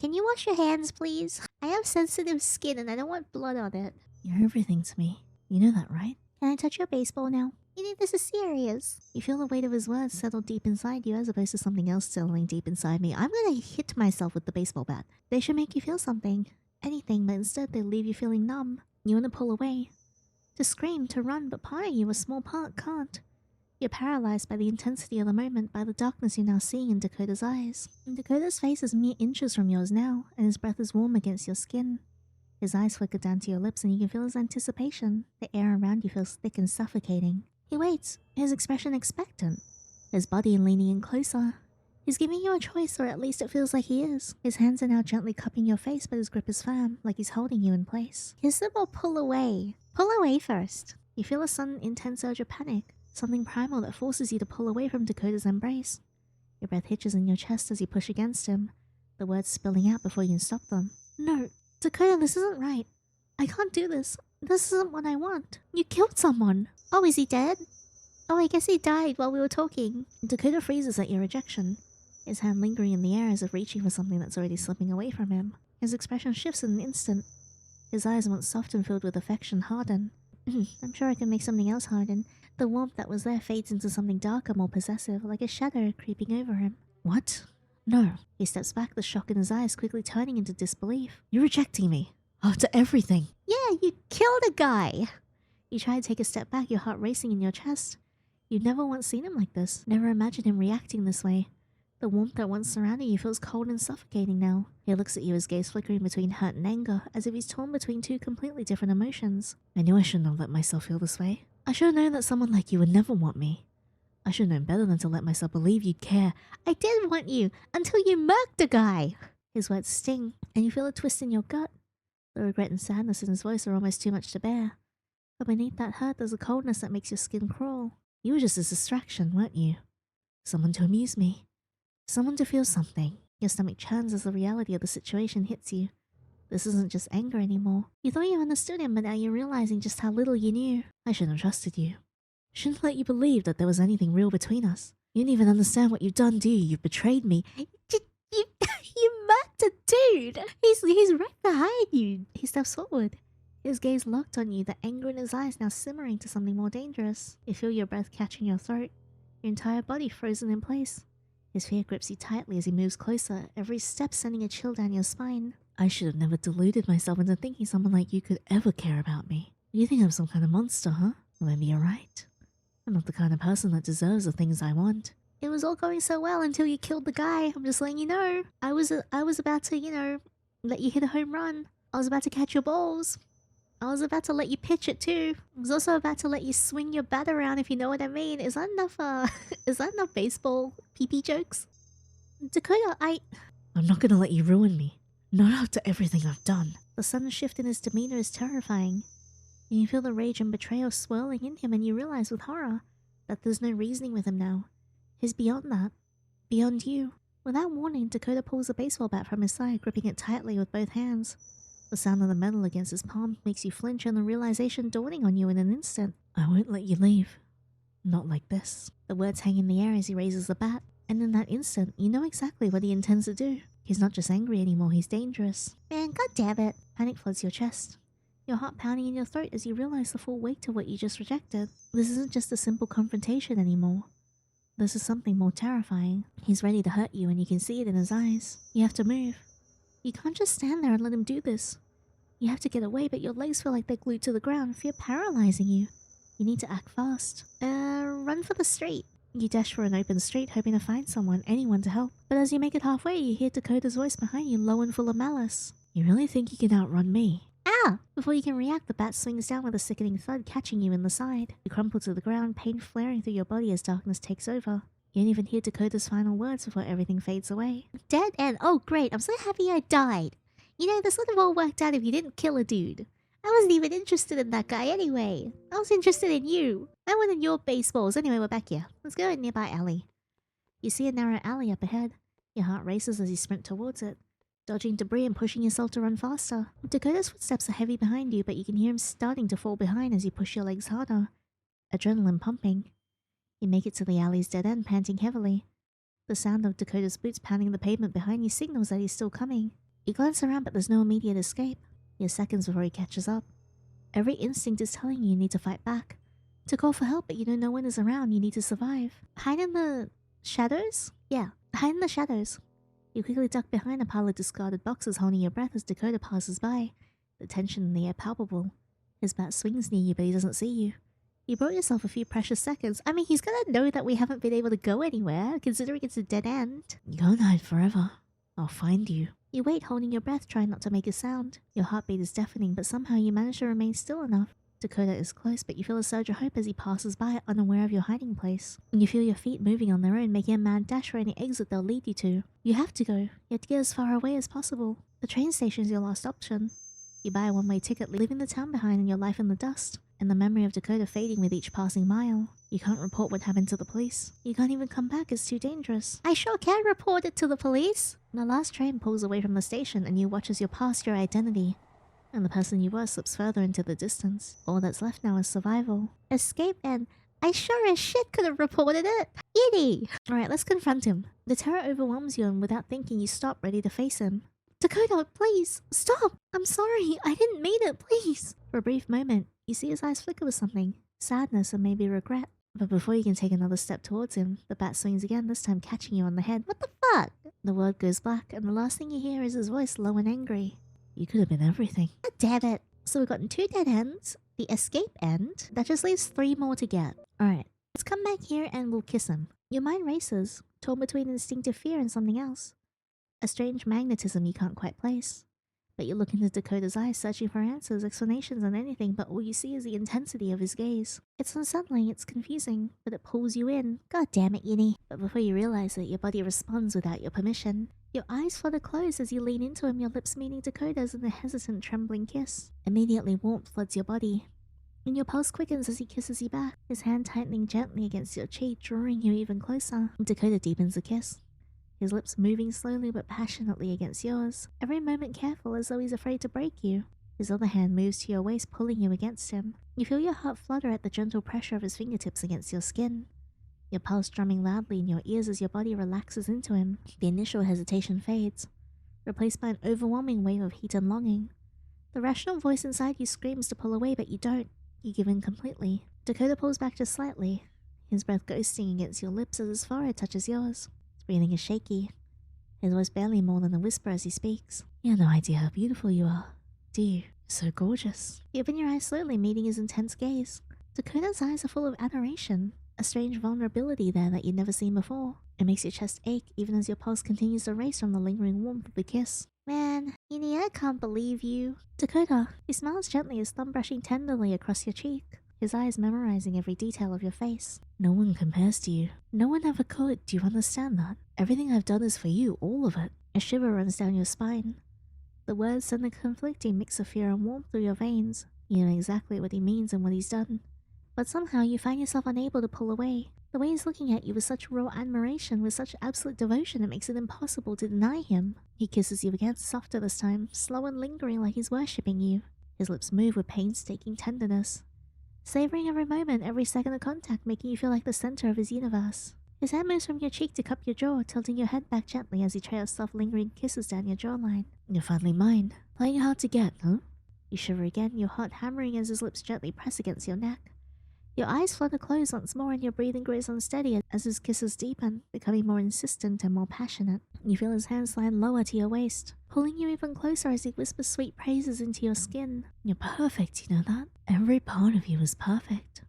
Can you wash your hands, please? I have sensitive skin and I don't want blood on it. You're everything to me. You know that, right? Can I touch your baseball now? You think this is serious? You feel the weight of his words settle deep inside you as opposed to something else settling deep inside me. I'm gonna hit myself with the baseball bat. They should make you feel something. Anything, but instead they leave you feeling numb. You want to pull away. To scream, to run, but part of you, a small part, can't. You're paralyzed by the intensity of the moment, by the darkness you're now seeing in Dakota's eyes. And Dakota's face is mere inches from yours now, and his breath is warm against your skin. His eyes flicker down to your lips and you can feel his anticipation. The air around you feels thick and suffocating. He waits, his expression expectant, his body leaning in closer. He's giving you a choice, or at least it feels like he is. His hands are now gently cupping your face, but his grip is firm, like he's holding you in place. Kiss him or pull away? Pull away first. You feel a sudden intense urge of panic, something primal that forces you to pull away from Dakota's embrace. Your breath hitches in your chest as you push against him, the words spilling out before you can stop them. No, Dakota, this isn't right. I can't do this. This isn't what I want. You killed someone. Oh, is he dead? Oh, I guess he died while we were talking. Dakota freezes at your rejection, his hand lingering in the air as if reaching for something that's already slipping away from him. His expression shifts in an instant. His eyes, once soft and filled with affection, harden. I'm sure I can make something else harden. The warmth that was there fades into something darker, more possessive, like a shadow creeping over him. What? No. He steps back, the shock in his eyes quickly turning into disbelief. You're rejecting me. After everything. Yeah, you killed a guy. You try to take a step back, your heart racing in your chest. You've never once seen him like this. Never imagined him reacting this way. The warmth that once surrounded you feels cold and suffocating now. He looks at you, his gaze flickering between hurt and anger, as if he's torn between two completely different emotions. I knew I shouldn't have let myself feel this way. I should have known that someone like you would never want me. I should have known better than to let myself believe you'd care. I did want you, until you murked a guy. His words sting, and you feel a twist in your gut. The regret and sadness in his voice are almost too much to bear. But beneath that hurt, there's a coldness that makes your skin crawl. You were just a distraction, weren't you? Someone to amuse me. Someone to feel something. Your stomach churns as the reality of the situation hits you. This isn't just anger anymore. You thought you understood him, but now you're realizing just how little you knew. I shouldn't have trusted you. Shouldn't let you believe that there was anything real between us. You didn't even understand what you've done, do you? You've betrayed me. You murked a dude! He's right behind you. He steps forward, his gaze locked on you, the anger in his eyes now simmering to something more dangerous. You feel your breath catching your throat, your entire body frozen in place. His fear grips you tightly as he moves closer, every step sending a chill down your spine. I should have never deluded myself into thinking someone like you could ever care about me. You think I'm some kind of monster, huh? Well, maybe you're right. I'm not the kind of person that deserves the things I want. It was all going so well until you killed the guy. I'm just letting you know. I was about to, let you hit a home run. I was about to catch your balls. I was about to let you pitch it too. I was also about to let you swing your bat around, if you know what I mean. Is that enough, is that enough baseball pee-pee jokes? Dakota, I'm not gonna let you ruin me. Not after everything I've done. The sudden shift in his demeanor is terrifying. And you feel the rage and betrayal swirling in him, and you realize with horror that there's no reasoning with him now. He's beyond that. Beyond you. Without warning, Dakota pulls a baseball bat from his side, gripping it tightly with both hands. The sound of the metal against his palm makes you flinch, and the realization dawning on you in an instant. I won't let you leave. Not like this. The words hang in the air as he raises the bat, and in that instant, you know exactly what he intends to do. He's not just angry anymore, he's dangerous. Man, goddammit. Panic floods your chest. Your heart pounding in your throat as you realize the full weight of what you just rejected. This isn't just a simple confrontation anymore. This is something more terrifying. He's ready to hurt you, and you can see it in his eyes. You have to move. You can't just stand there and let him do this. You have to get away, but your legs feel like they're glued to the ground, fear paralyzing you. You need to act fast. Run for the street. You dash for an open street, hoping to find someone, anyone to help. But as you make it halfway, you hear Dakota's voice behind you, low and full of malice. You really think you can outrun me? Ah! Before you can react, the bat swings down with a sickening thud, catching you in the side. You crumple to the ground, pain flaring through your body as darkness takes over. You don't even hear Dakota's final words before everything fades away. Dead end. Oh great, I'm so happy I died. You know, this would have all worked out if you didn't kill a dude. I wasn't even interested in that guy anyway. I was interested in you. I wanted your baseballs. Anyway, we're back here. Let's go to a nearby alley. You see a narrow alley up ahead. Your heart races as you sprint towards it, dodging debris and pushing yourself to run faster. Dakota's footsteps are heavy behind you, but you can hear him starting to fall behind as you push your legs harder. Adrenaline pumping. You make it to the alley's dead end, panting heavily. The sound of Dakota's boots pounding the pavement behind you signals that he's still coming. You glance around, but there's no immediate escape. You're seconds before he catches up. Every instinct is telling you need to fight back. To call for help, but you know no one is around. You need to survive. Hide in the shadows? Yeah, hide in the shadows. You quickly duck behind a pile of discarded boxes, holding your breath as Dakota passes by. The tension in the air palpable. His bat swings near you, but he doesn't see you. You brought yourself a few precious seconds. I mean, he's gonna know that we haven't been able to go anywhere, considering it's a dead end. You can't hide forever. I'll find you. You wait, holding your breath, trying not to make a sound. Your heartbeat is deafening, but somehow you manage to remain still enough. Dakota is close, but you feel a surge of hope as he passes by, unaware of your hiding place. You feel your feet moving on their own, making a mad dash for any exit they'll lead you to. You have to go. You have to get as far away as possible. The train station is your last option. You buy a one-way ticket, leaving the town behind and your life in the dust, and the memory of Dakota fading with each passing mile. You can't report what happened to the police. You can't even come back, it's too dangerous. I sure can report it to the police! The last train pulls away from the station, and you watch as you pass your identity. And the person you were slips further into the distance. All that's left now is survival. Escape, and I sure as shit could have reported it! Yiddy! Alright, let's confront him. The terror overwhelms you, and without thinking, you stop, ready to face him. Dakota, please, stop! I'm sorry, I didn't mean it, please! For a brief moment, you see his eyes flicker with something. Sadness and maybe regret. But before you can take another step towards him, the bat swings again, this time catching you on the head. What the fuck? The world goes black, and the last thing you hear is his voice, low and angry. You could have been everything. God damn it. So we've gotten 2 dead ends, the escape end. That just leaves 3 more to get. Alright, let's come back here and we'll kiss him. Your mind races, torn between instinctive fear and something else. A strange magnetism you can't quite place. But you look into Dakota's eyes, searching for answers, explanations, and anything, but all you see is the intensity of his gaze. It's unsettling, it's confusing, but it pulls you in. God damn it, Yinny. But before you realize it, your body responds without your permission. Your eyes flutter closed as you lean into him, your lips meeting Dakota's in a hesitant, trembling kiss. Immediately, warmth floods your body, and your pulse quickens as he kisses you back, his hand tightening gently against your cheek, drawing you even closer. Dakota deepens the kiss, his lips moving slowly but passionately against yours, every moment careful as though he's afraid to break you. His other hand moves to your waist, pulling you against him. You feel your heart flutter at the gentle pressure of his fingertips against your skin. Your pulse drumming loudly in your ears as your body relaxes into him. The initial hesitation fades, replaced by an overwhelming wave of heat and longing. The rational voice inside you screams to pull away, but you don't. You give in completely. Dakota pulls back just slightly, his breath ghosting against your lips as his forehead touches yours. breathing is shaky, his voice barely more than a whisper as he speaks. You have no idea how beautiful you are, do you? So gorgeous. You open your eyes slowly, meeting his intense gaze. Dakota's eyes are full of adoration, a strange vulnerability there that you'd never seen before. It makes your chest ache even as your pulse continues to race from the lingering warmth of the kiss. Man, Yinny, I can't believe you. Dakota, he smiles gently, his thumb brushing tenderly across your cheek, his eyes memorizing every detail of your face. No one compares to you. No one ever could, do you understand that? Everything I've done is for you, all of it. A shiver runs down your spine. The words send a conflicting mix of fear and warmth through your veins. You know exactly what he means and what he's done. But somehow you find yourself unable to pull away. The way he's looking at you with such raw admiration, with such absolute devotion, it makes it impossible to deny him. He kisses you again, softer this time, slow and lingering like he's worshipping you. His lips move with painstaking tenderness, savoring every moment, every second of contact, making you feel like the center of his universe. His hand moves from your cheek to cup your jaw, tilting your head back gently as he trails soft lingering kisses down your jawline. You're finally mine. Playing hard to get, huh? You shiver again, your heart hammering as his lips gently press against your neck. Your eyes flutter close once more and your breathing grows unsteady as his kisses deepen, becoming more insistent and more passionate. You feel his hand slide lower to your waist, pulling you even closer as he whispers sweet praises into your skin. You're perfect, you know that? Every part of you is perfect.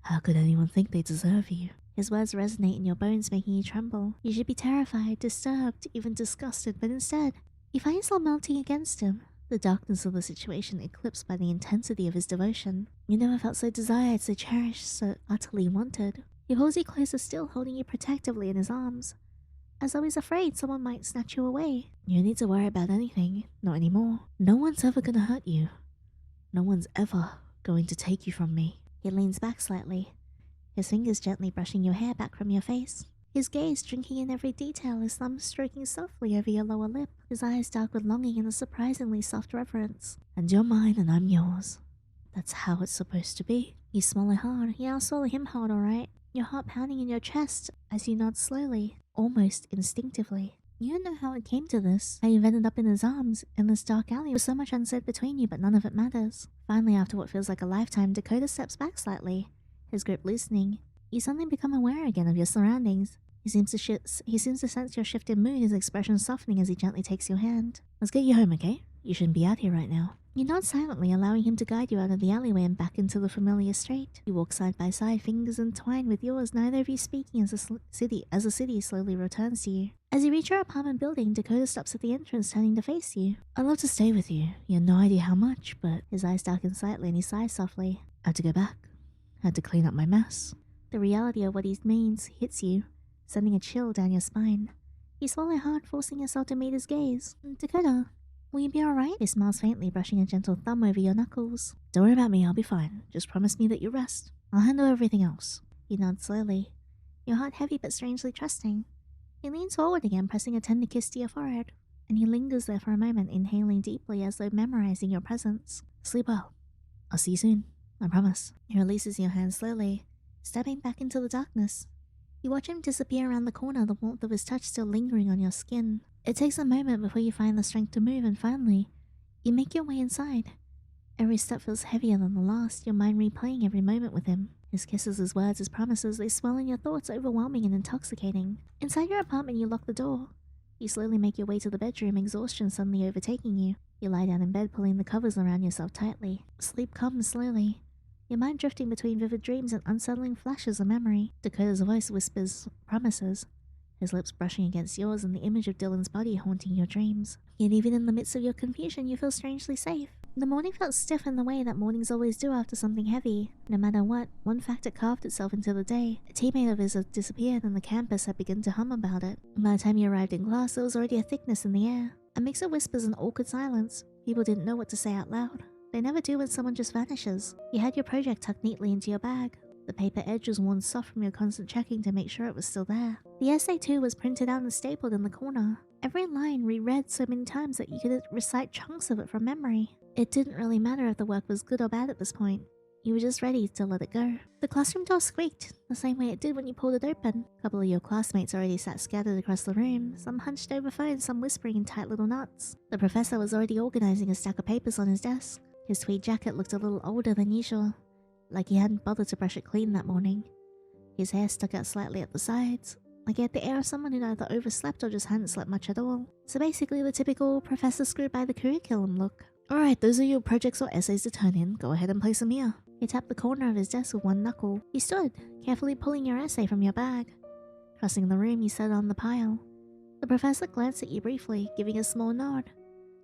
How could anyone think they deserve you? His words resonate in your bones, making you tremble. You should be terrified, disturbed, even disgusted, but instead, you find yourself melting against him, the darkness of the situation eclipsed by the intensity of his devotion. You never felt so desired, so cherished, so utterly wanted. He holds you closer still, holding you protectively in his arms, as though he's afraid someone might snatch you away. You don't need to worry about anything, not anymore. No one's ever gonna hurt you. No one's ever going to take you from me. He leans back slightly, his fingers gently brushing your hair back from your face. His gaze drinking in every detail, his thumb stroking softly over your lower lip, his eyes dark with longing and a surprisingly soft reverence. And you're mine and I'm yours. That's how it's supposed to be. You swallow hard. Yeah, I'll swallow him hard, alright. Your heart pounding in your chest as you nod slowly, almost instinctively. You don't know how it came to this, how you've ended up in his arms, in this dark alley with so much unsaid between you, but none of it matters. Finally, after what feels like a lifetime, Dakota steps back slightly, his grip loosening. You suddenly become aware again of your surroundings. He seems to sense your shift in mood, his expression softening as he gently takes your hand. Let's get you home, okay? You shouldn't be out here right now. You nod silently, allowing him to guide you out of the alleyway and back into the familiar street. You walk side by side, fingers entwined with yours, neither of you speaking as the city slowly returns to you. As you reach your apartment building, Dakota stops at the entrance, turning to face you. I'd love to stay with you. You have no idea how much, but his eyes darken slightly and he sighs softly. I have to go back. I had to clean up my mess. The reality of what he means hits you, sending a chill down your spine. You swallow hard, forcing yourself to meet his gaze. Dakota, will you be alright? He smiles faintly, brushing a gentle thumb over your knuckles. Don't worry about me, I'll be fine. Just promise me that you'll rest. I'll handle everything else. You nod slowly, your heart heavy but strangely trusting. He leans forward again, pressing a tender kiss to your forehead, and he lingers there for a moment, inhaling deeply as though memorizing your presence. Sleep well. I'll see you soon. I promise. He releases your hand slowly, stepping back into the darkness. You watch him disappear around the corner, the warmth of his touch still lingering on your skin. It takes a moment before you find the strength to move, and finally, you make your way inside. Every step feels heavier than the last, your mind replaying every moment with him. His kisses, his words, his promises, they swell in your thoughts, overwhelming and intoxicating. Inside your apartment, you lock the door. You slowly make your way to the bedroom, exhaustion suddenly overtaking you. You lie down in bed, pulling the covers around yourself tightly. Sleep comes slowly, your mind drifting between vivid dreams and unsettling flashes of memory. Dakota's voice whispers promises, his lips brushing against yours, and the image of Dylan's body haunting your dreams. Yet even in the midst of your confusion, you feel strangely safe. The morning felt stiff in the way that mornings always do after something heavy. No matter what, one fact had carved itself into the day. A teammate of his had disappeared and the campus had begun to hum about it. By the time you arrived in class, there was already a thickness in the air. A mix of whispers and awkward silence. People didn't know what to say out loud. They never do when someone just vanishes. You had your project tucked neatly into your bag. The paper edge was worn soft from your constant checking to make sure it was still there. The essay too was printed out and stapled in the corner. Every line reread so many times that you could recite chunks of it from memory. It didn't really matter if the work was good or bad at this point. You were just ready to let it go. The classroom door squeaked, the same way it did when you pulled it open. A couple of your classmates already sat scattered across the room, some hunched over phones, some whispering in tight little knots. The professor was already organizing a stack of papers on his desk. His tweed jacket looked a little older than usual, like he hadn't bothered to brush it clean that morning. His hair stuck out slightly at the sides, I get the air of someone who either overslept or just hadn't slept much at all. So basically the typical professor screwed by the curriculum look. Alright, those are your projects or essays to turn in. Go ahead and place them here. He tapped the corner of his desk with one knuckle. He stood, carefully pulling your essay from your bag. Crossing the room, he set it on the pile. The professor glanced at you briefly, giving a small nod,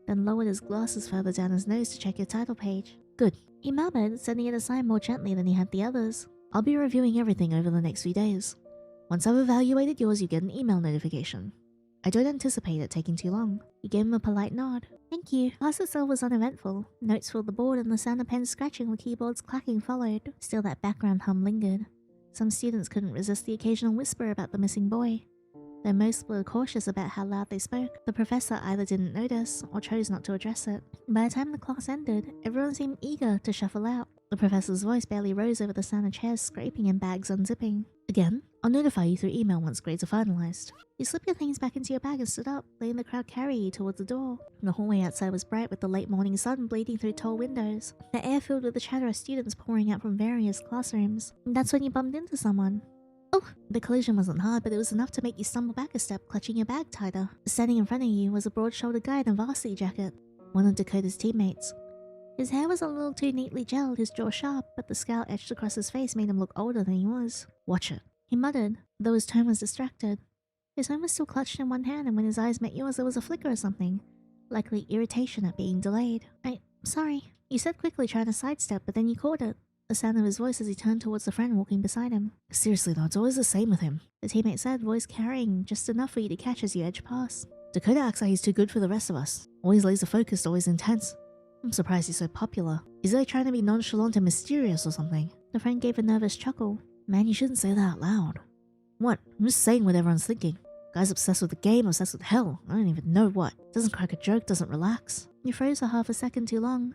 then lowered his glasses further down his nose to check your title page. Good, he murmured, setting it aside more gently than he had the others. I'll be reviewing everything over the next few days. Once I've evaluated yours, you get an email notification. I don't anticipate it taking too long. He gave him a polite nod. Thank you. Class itself was uneventful. Notes filled the board and the sound of pens scratching or keyboards clacking followed. Still that background hum lingered. Some students couldn't resist the occasional whisper about the missing boy. Though most were cautious about how loud they spoke, the professor either didn't notice or chose not to address it. By the time the class ended, everyone seemed eager to shuffle out. The professor's voice barely rose over the sound of chairs scraping and bags unzipping. Again, I'll notify you through email once grades are finalized. You slip your things back into your bag and stood up, letting the crowd carry you towards the door. The hallway outside was bright with the late morning sun bleeding through tall windows, the air filled with the chatter of students pouring out from various classrooms. And that's when you bumped into someone. Oh, the collision wasn't hard, but it was enough to make you stumble back a step, clutching your bag tighter. Standing in front of you was a broad-shouldered guy in a varsity jacket, one of Dakota's teammates. His hair was a little too neatly gelled, his jaw sharp, but the scowl etched across his face made him look older than he was. Watch it, he muttered, though his tone was distracted. His phone was still clutched in one hand, and when his eyes met yours there was a flicker of something, likely irritation at being delayed. Sorry, you said quickly, trying to sidestep, but then you caught it. The sound of his voice as he turned towards the friend walking beside him. Seriously though, it's always the same with him, the teammate said, voice carrying just enough for you to catch as you edge past. Dakota acts like he's too good for the rest of us. Always laser focused, always intense. I'm surprised he's so popular. Is he trying to be nonchalant and mysterious or something? The friend gave a nervous chuckle. Man, you shouldn't say that out loud. What? I'm just saying what everyone's thinking. Guy's obsessed with the game, obsessed with hell. I don't even know what. Doesn't crack a joke, doesn't relax. You froze for half a second too long.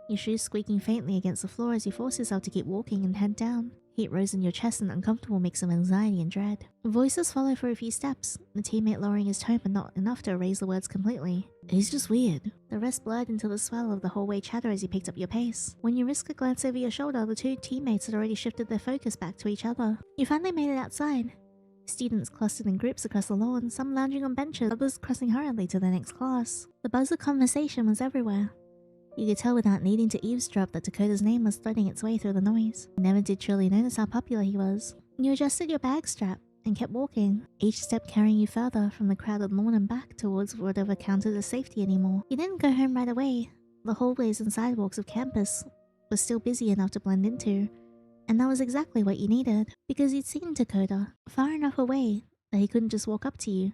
Your shoes squeaking faintly against the floor as you force yourself to keep walking and head down. Heat rose in your chest, an uncomfortable mix of anxiety and dread. Voices follow for a few steps, the teammate lowering his tone but not enough to erase the words completely. He's just weird. The rest blurred into the swell of the hallway chatter as you picked up your pace. When you risked a glance over your shoulder, the two teammates had already shifted their focus back to each other. You finally made it outside. Students clustered in groups across the lawn, some lounging on benches, others crossing hurriedly to their next class. The buzz of conversation was everywhere. You could tell without needing to eavesdrop that Dakota's name was threading its way through the noise. You never did truly notice how popular he was. You adjusted your bag strap and kept walking, each step carrying you further from the crowded lawn and back towards whatever counted as safety anymore. You didn't go home right away. The hallways and sidewalks of campus were still busy enough to blend into, and that was exactly what you needed, because you'd seen Dakota far enough away that he couldn't just walk up to you,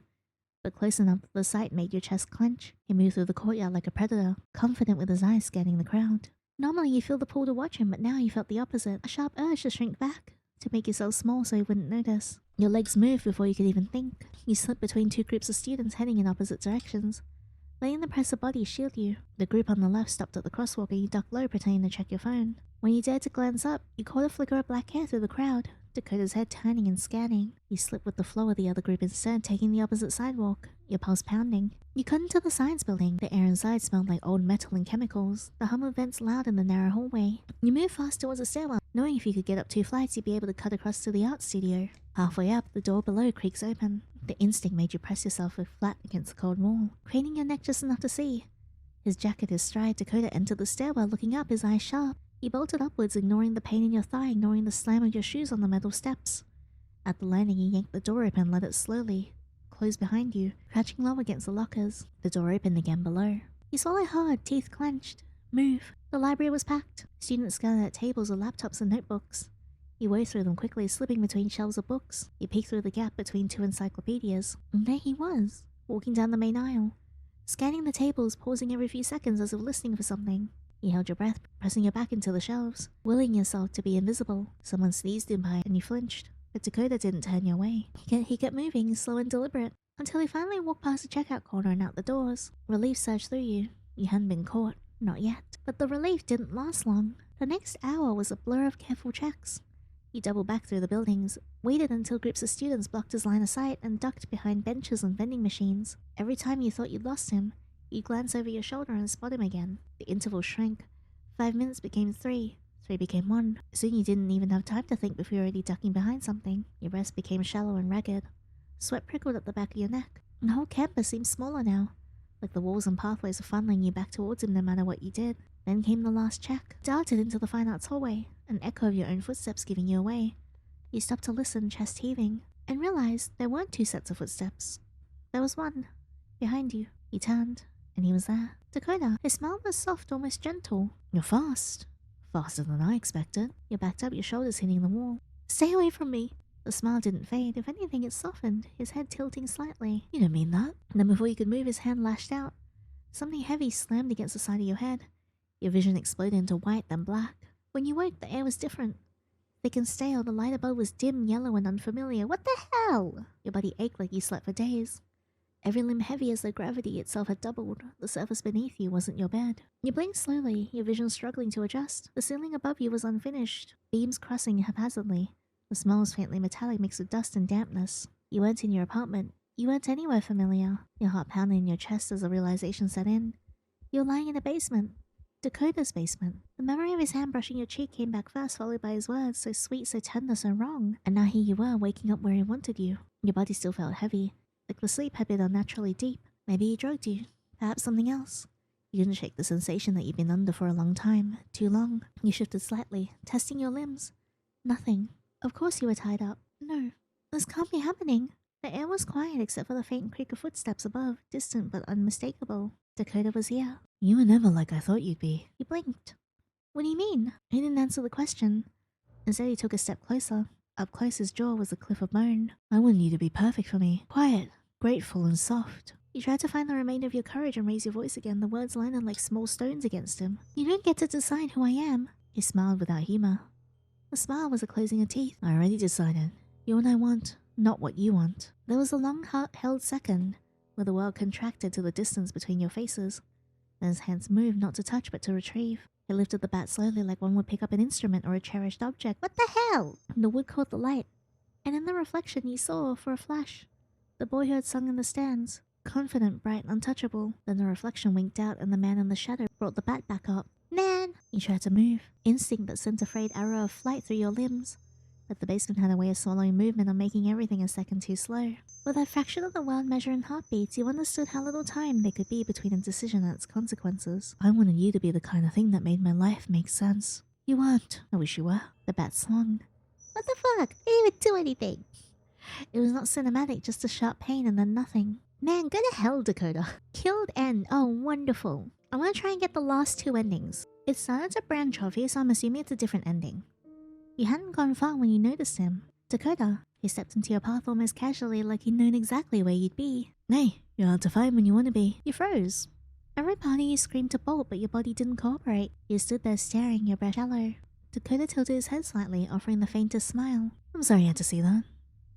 but close enough that the sight made your chest clench. He moved through the courtyard like a predator, confident with his eyes scanning the crowd. Normally you feel the pull to watch him, but now you felt the opposite, a sharp urge to shrink back, to make yourself small so he wouldn't notice. Your legs moved before you could even think. You slipped between two groups of students heading in opposite directions, letting the press of bodies shield you. The group on the left stopped at the crosswalk and you ducked low, pretending to check your phone. When you dared to glance up, you caught a flicker of black hair through the crowd, Dakota's head turning and scanning. You slipped with the flow of the other group instead, taking the opposite sidewalk, your pulse pounding. You cut into the science building. The air inside smelled like old metal and chemicals, the hum of vents loud in the narrow hallway. You moved fast towards the stairwell, knowing if you could get up 2 flights you'd be able to cut across to the art studio. Halfway up, the door below creaks open. The instinct made you press yourself flat against the cold wall, craning your neck just enough to see. His jacket his stride, Dakota entered the stairwell, looking up, his eyes sharp. He bolted upwards, ignoring the pain in your thigh, ignoring the slam of your shoes on the metal steps. At the landing, he yanked the door open and let it slowly close behind you, crouching low against the lockers. The door opened again below. You swallowed hard, teeth clenched. Move. The library was packed. Students gathered at tables with laptops and notebooks. You wove through them quickly, slipping between shelves of books. You peeked through the gap between 2 encyclopedias. And there he was, walking down the main aisle, scanning the tables, pausing every few seconds as if listening for something. You held your breath, pressing your back into the shelves, willing yourself to be invisible. Someone sneezed in by and you flinched, but Dakota didn't turn your way. He kept moving, slow and deliberate, until he finally walked past the checkout corner and out the doors. Relief surged through you. You hadn't been caught. Not yet. But the relief didn't last long. The next hour was a blur of careful checks. You doubled back through the buildings, waited until groups of students blocked his line of sight, and ducked behind benches and vending machines. Every time you thought you'd lost him, you'd glance over your shoulder and spot him again. The interval shrank. 5 minutes became 3. 3 became 1. Soon you didn't even have time to think before you were already ducking behind something. Your breath became shallow and ragged. Sweat prickled at the back of your neck. The whole campus seemed smaller now, like the walls and pathways were funneling you back towards him no matter what you did. Then came the last check. Darted into the fine arts hallway, an echo of your own footsteps giving you away. You stopped to listen, chest heaving, and realized there weren't two sets of footsteps. There was one. Behind you. You turned, and he was there. Dakota. His smile was soft, almost gentle. You're fast. Faster than I expected. You backed up, your shoulders hitting the wall. Stay away from me. The smile didn't fade. If anything, it softened, his head tilting slightly. You don't mean that. And then before you could move, his hand lashed out. Something heavy slammed against the side of your head. Your vision exploded into white, then black. When you woke, the air was different. Thick and stale, the light above was dim, yellow, and unfamiliar. What the hell? Your body ached like you slept for days. Every limb heavy as though gravity itself had doubled. The surface beneath you wasn't your bed. You blinked slowly, your vision struggling to adjust. The ceiling above you was unfinished, beams crossing haphazardly. The smell was faintly metallic mixed with dust and dampness. You weren't in your apartment. You weren't anywhere familiar. Your heart pounded in your chest as the realization set in. You were lying in a basement. Dakota's basement. The memory of his hand brushing your cheek came back first, followed by his words, so sweet, so tender, so wrong. And now here you were, waking up where he wanted you. Your body still felt heavy, like the sleep had been unnaturally deep. Maybe he drugged you. Perhaps something else. You didn't shake the sensation that you'd been under for a long time. Too long. You shifted slightly, testing your limbs. Nothing. Of course you were tied up. No. This can't be happening. The air was quiet except for the faint creak of footsteps above, distant but unmistakable. Dakota was here. You were never like I thought you'd be. He blinked. What do you mean? He didn't answer the question. Instead he took a step closer. Up close his jaw was a cliff of bone. I wanted you to be perfect for me. Quiet, grateful and soft. You tried to find the remainder of your courage and raise your voice again. The words landed like small stones against him. You don't get to decide who I am. He smiled without humor. The smile was a closing of teeth. I already decided. You're what I want, not what you want. There was a long heart-held second, where the world contracted to the distance between your faces. Then his hands moved, not to touch, but to retrieve. He lifted the bat slowly like one would pick up an instrument or a cherished object. What the hell? The wood caught the light. And in the reflection you saw, for a flash, the boy who had sung in the stands. Confident, bright, untouchable. Then the reflection winked out and the man in the shadow brought the bat back up. Man! You tried to move. Instinct that sent a frayed arrow of flight through your limbs. But the basement had a way of swallowing movement and making everything a second too slow. With that fraction of the world measured in heartbeats, you understood how little time there could be between a decision and its consequences. I wanted you to be the kind of thing that made my life make sense. You weren't. I wish you were. The bat swung. What the fuck? I didn't even do anything. It was not cinematic, just a sharp pain and then nothing. Man, go to hell, Dakota. Killed end. Oh, wonderful. I want to try and get the last two endings. It started to branch off here, so I'm assuming it's a different ending. You hadn't gone far when you noticed him. Dakota. He stepped into your path almost casually, like he'd known exactly where you'd be. Nay, you're hard to find when you want to be. You froze. Every part of you screamed to bolt, but your body didn't cooperate. You stood there staring, your breath shallow. Dakota tilted his head slightly, offering the faintest smile. I'm sorry you had to see that.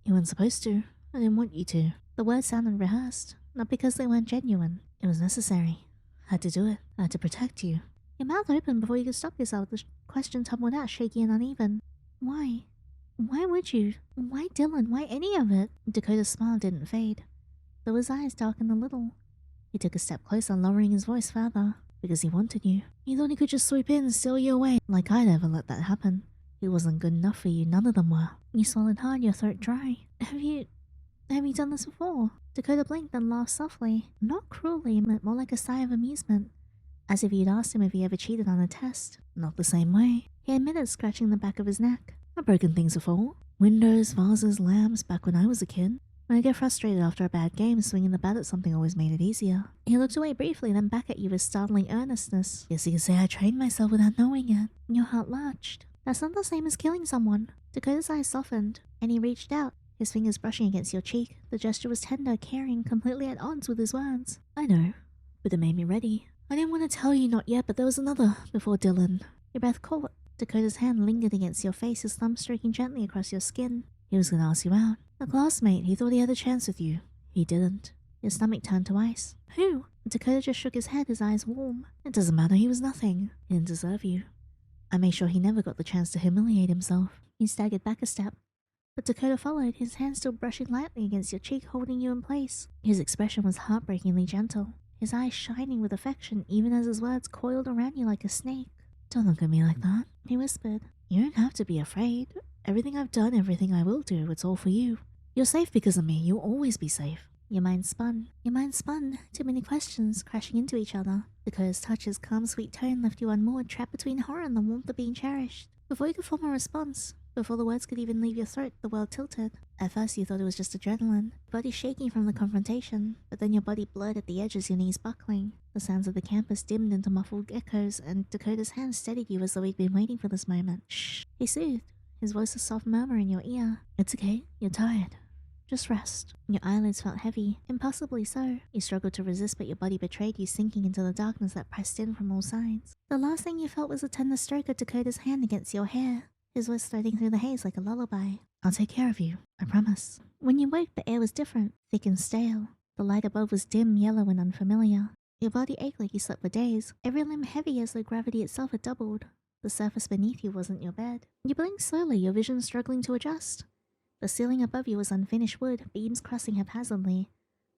You weren't supposed to. I didn't want you to. The words sounded rehearsed, not because they weren't genuine. It was necessary. I had to do it. I had to protect you. Your mouth opened before you could stop yourself. The question tumbled out, shaky and uneven. Why? Why would you? Why Dylan? Why any of it? Dakota's smile didn't fade, though his eyes darkened a little. He took a step closer, lowering his voice further. Because he wanted you. He thought he could just swoop in and steal you away. Like I'd ever let that happen. He wasn't good enough for you, none of them were. You swallowed hard, your throat dry. Have you done this before? Dakota blinked and laughed softly. Not cruelly, but more like a sigh of amusement. As if you'd asked him if he ever cheated on a test. Not the same way. He admitted, scratching the back of his neck. I've broken things before. Windows, vases, lamps, back when I was a kid. When I get frustrated after a bad game, swinging the bat at something always made it easier. He looked away briefly, then back at you with startling earnestness. Yes, you can say I trained myself without knowing it. Your heart lurched. That's not the same as killing someone. Dakota's eyes softened, and he reached out, his fingers brushing against your cheek. The gesture was tender, caring, completely at odds with his words. I know, but it made me ready. I didn't want to tell you not yet, but there was another before Dylan. Your breath caught. Dakota's hand lingered against your face, his thumb streaking gently across your skin. He was going to ask you out. A classmate, he thought he had a chance with you. He didn't. Your stomach turned to ice. Who? Dakota just shook his head, his eyes warm. It doesn't matter, he was nothing. He didn't deserve you. I made sure he never got the chance to humiliate himself. He staggered back a step. But Dakota followed, his hand still brushing lightly against your cheek, holding you in place. His expression was heartbreakingly gentle, his eyes shining with affection even as his words coiled around you like a snake. Don't look at me like that, he whispered. You don't have to be afraid. Everything I've done, everything I will do, it's all for you. You're safe because of me. You'll always be safe. Your mind spun. Your mind spun. Too many questions crashing into each other. Dakota's touch's calm, sweet tone left you unmoored, trapped between horror and the warmth of being cherished. Before you could form a response, before the words could even leave your throat, the world tilted. At first you thought it was just adrenaline, body shaking from the confrontation, but then your body blurred at the edges, your knees buckling. The sounds of the campus dimmed into muffled echoes, and Dakota's hand steadied you as though he'd been waiting for this moment. Shh, he soothed, his voice a soft murmur in your ear. It's okay, you're tired. Just rest. Your eyelids felt heavy, impossibly so. You struggled to resist, but your body betrayed you, sinking into the darkness that pressed in from all sides. The last thing you felt was a tender stroke of Dakota's hand against your hair, his voice threading through the haze like a lullaby. I'll take care of you, I promise. When you woke, the air was different, thick and stale. The light above was dim, yellow, and unfamiliar. Your body ached like you slept for days, every limb heavy as though gravity itself had doubled. The surface beneath you wasn't your bed. You blinked slowly, your vision struggling to adjust. The ceiling above you was unfinished wood, beams crossing haphazardly.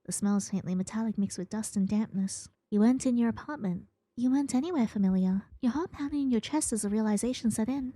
The smell was faintly metallic mixed with dust and dampness. You weren't in your apartment. You weren't anywhere familiar. Your heart pounding in your chest as the realization set in.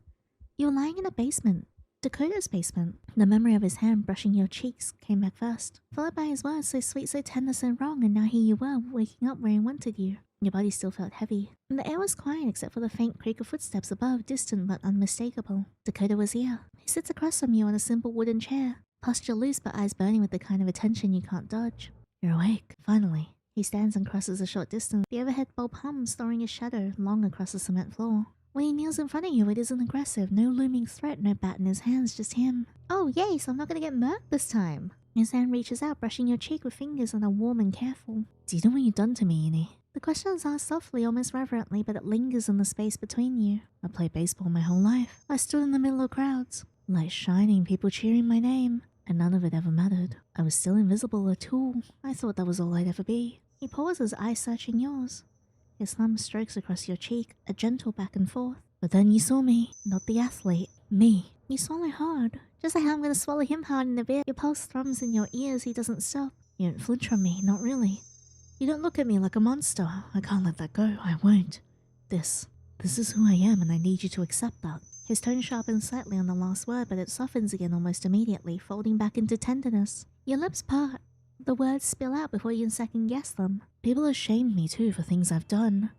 You were lying in a basement. Dakota's basement. The memory of his hand brushing your cheeks came back first, followed by his words so sweet, so tender, so wrong, and now here you were, waking up where he wanted you. Your body still felt heavy, and the air was quiet except for the faint creak of footsteps above, distant but unmistakable. Dakota was here. He sits across from you on a simple wooden chair, posture loose but eyes burning with the kind of attention you can't dodge. You're awake, finally. He stands and crosses a short distance, the overhead bulb hums, throwing his shadow long across the cement floor. When he kneels in front of you, it isn't aggressive, no looming threat, no bat in his hands, just him. Oh yay, so I'm not gonna get murked this time. His hand reaches out, brushing your cheek with fingers that are warm and careful. Do you know what you've done to me, Yandere? The question is asked softly, almost reverently, but it lingers in the space between you. I played baseball my whole life. I stood in the middle of crowds, lights shining, people cheering my name, and none of it ever mattered. I was still invisible, a tool. I thought that was all I'd ever be. He pauses, eyes searching yours. His thumb strokes across your cheek, a gentle back and forth. But then you saw me, not the athlete, me. You swallow hard, just like how I'm gonna swallow him hard in a bit. Your pulse thrums in your ears, he doesn't stop. You don't flinch from me, not really. You don't look at me like a monster. I can't let that go, I won't. This is who I am, and I need you to accept that. His tone sharpens slightly on the last word, but it softens again almost immediately, folding back into tenderness. Your lips part. The words spill out before you can second guess them. People have shamed me too for things I've done.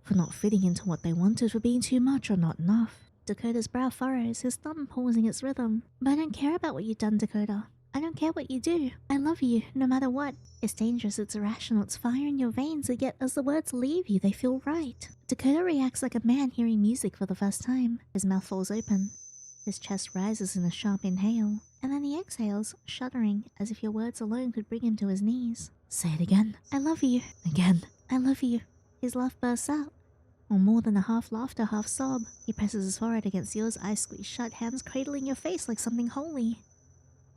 For not fitting into what they wanted, for being too much or not enough. Dakota's brow furrows, his thumb pausing its rhythm. But I don't care about what you've done, Dakota. I don't care what you do. I love you, no matter what. It's dangerous, it's irrational, it's fire in your veins, and yet as the words leave you, they feel right. Dakota reacts like a man hearing music for the first time. His mouth falls open. His chest rises in a sharp inhale, and then he exhales, shuddering, as if your words alone could bring him to his knees. Say it again. I love you. Again. I love you. His laugh bursts out. Or more than a half laughter, half sob. He presses his forehead against yours, eyes squeezed shut, hands cradling your face like something holy.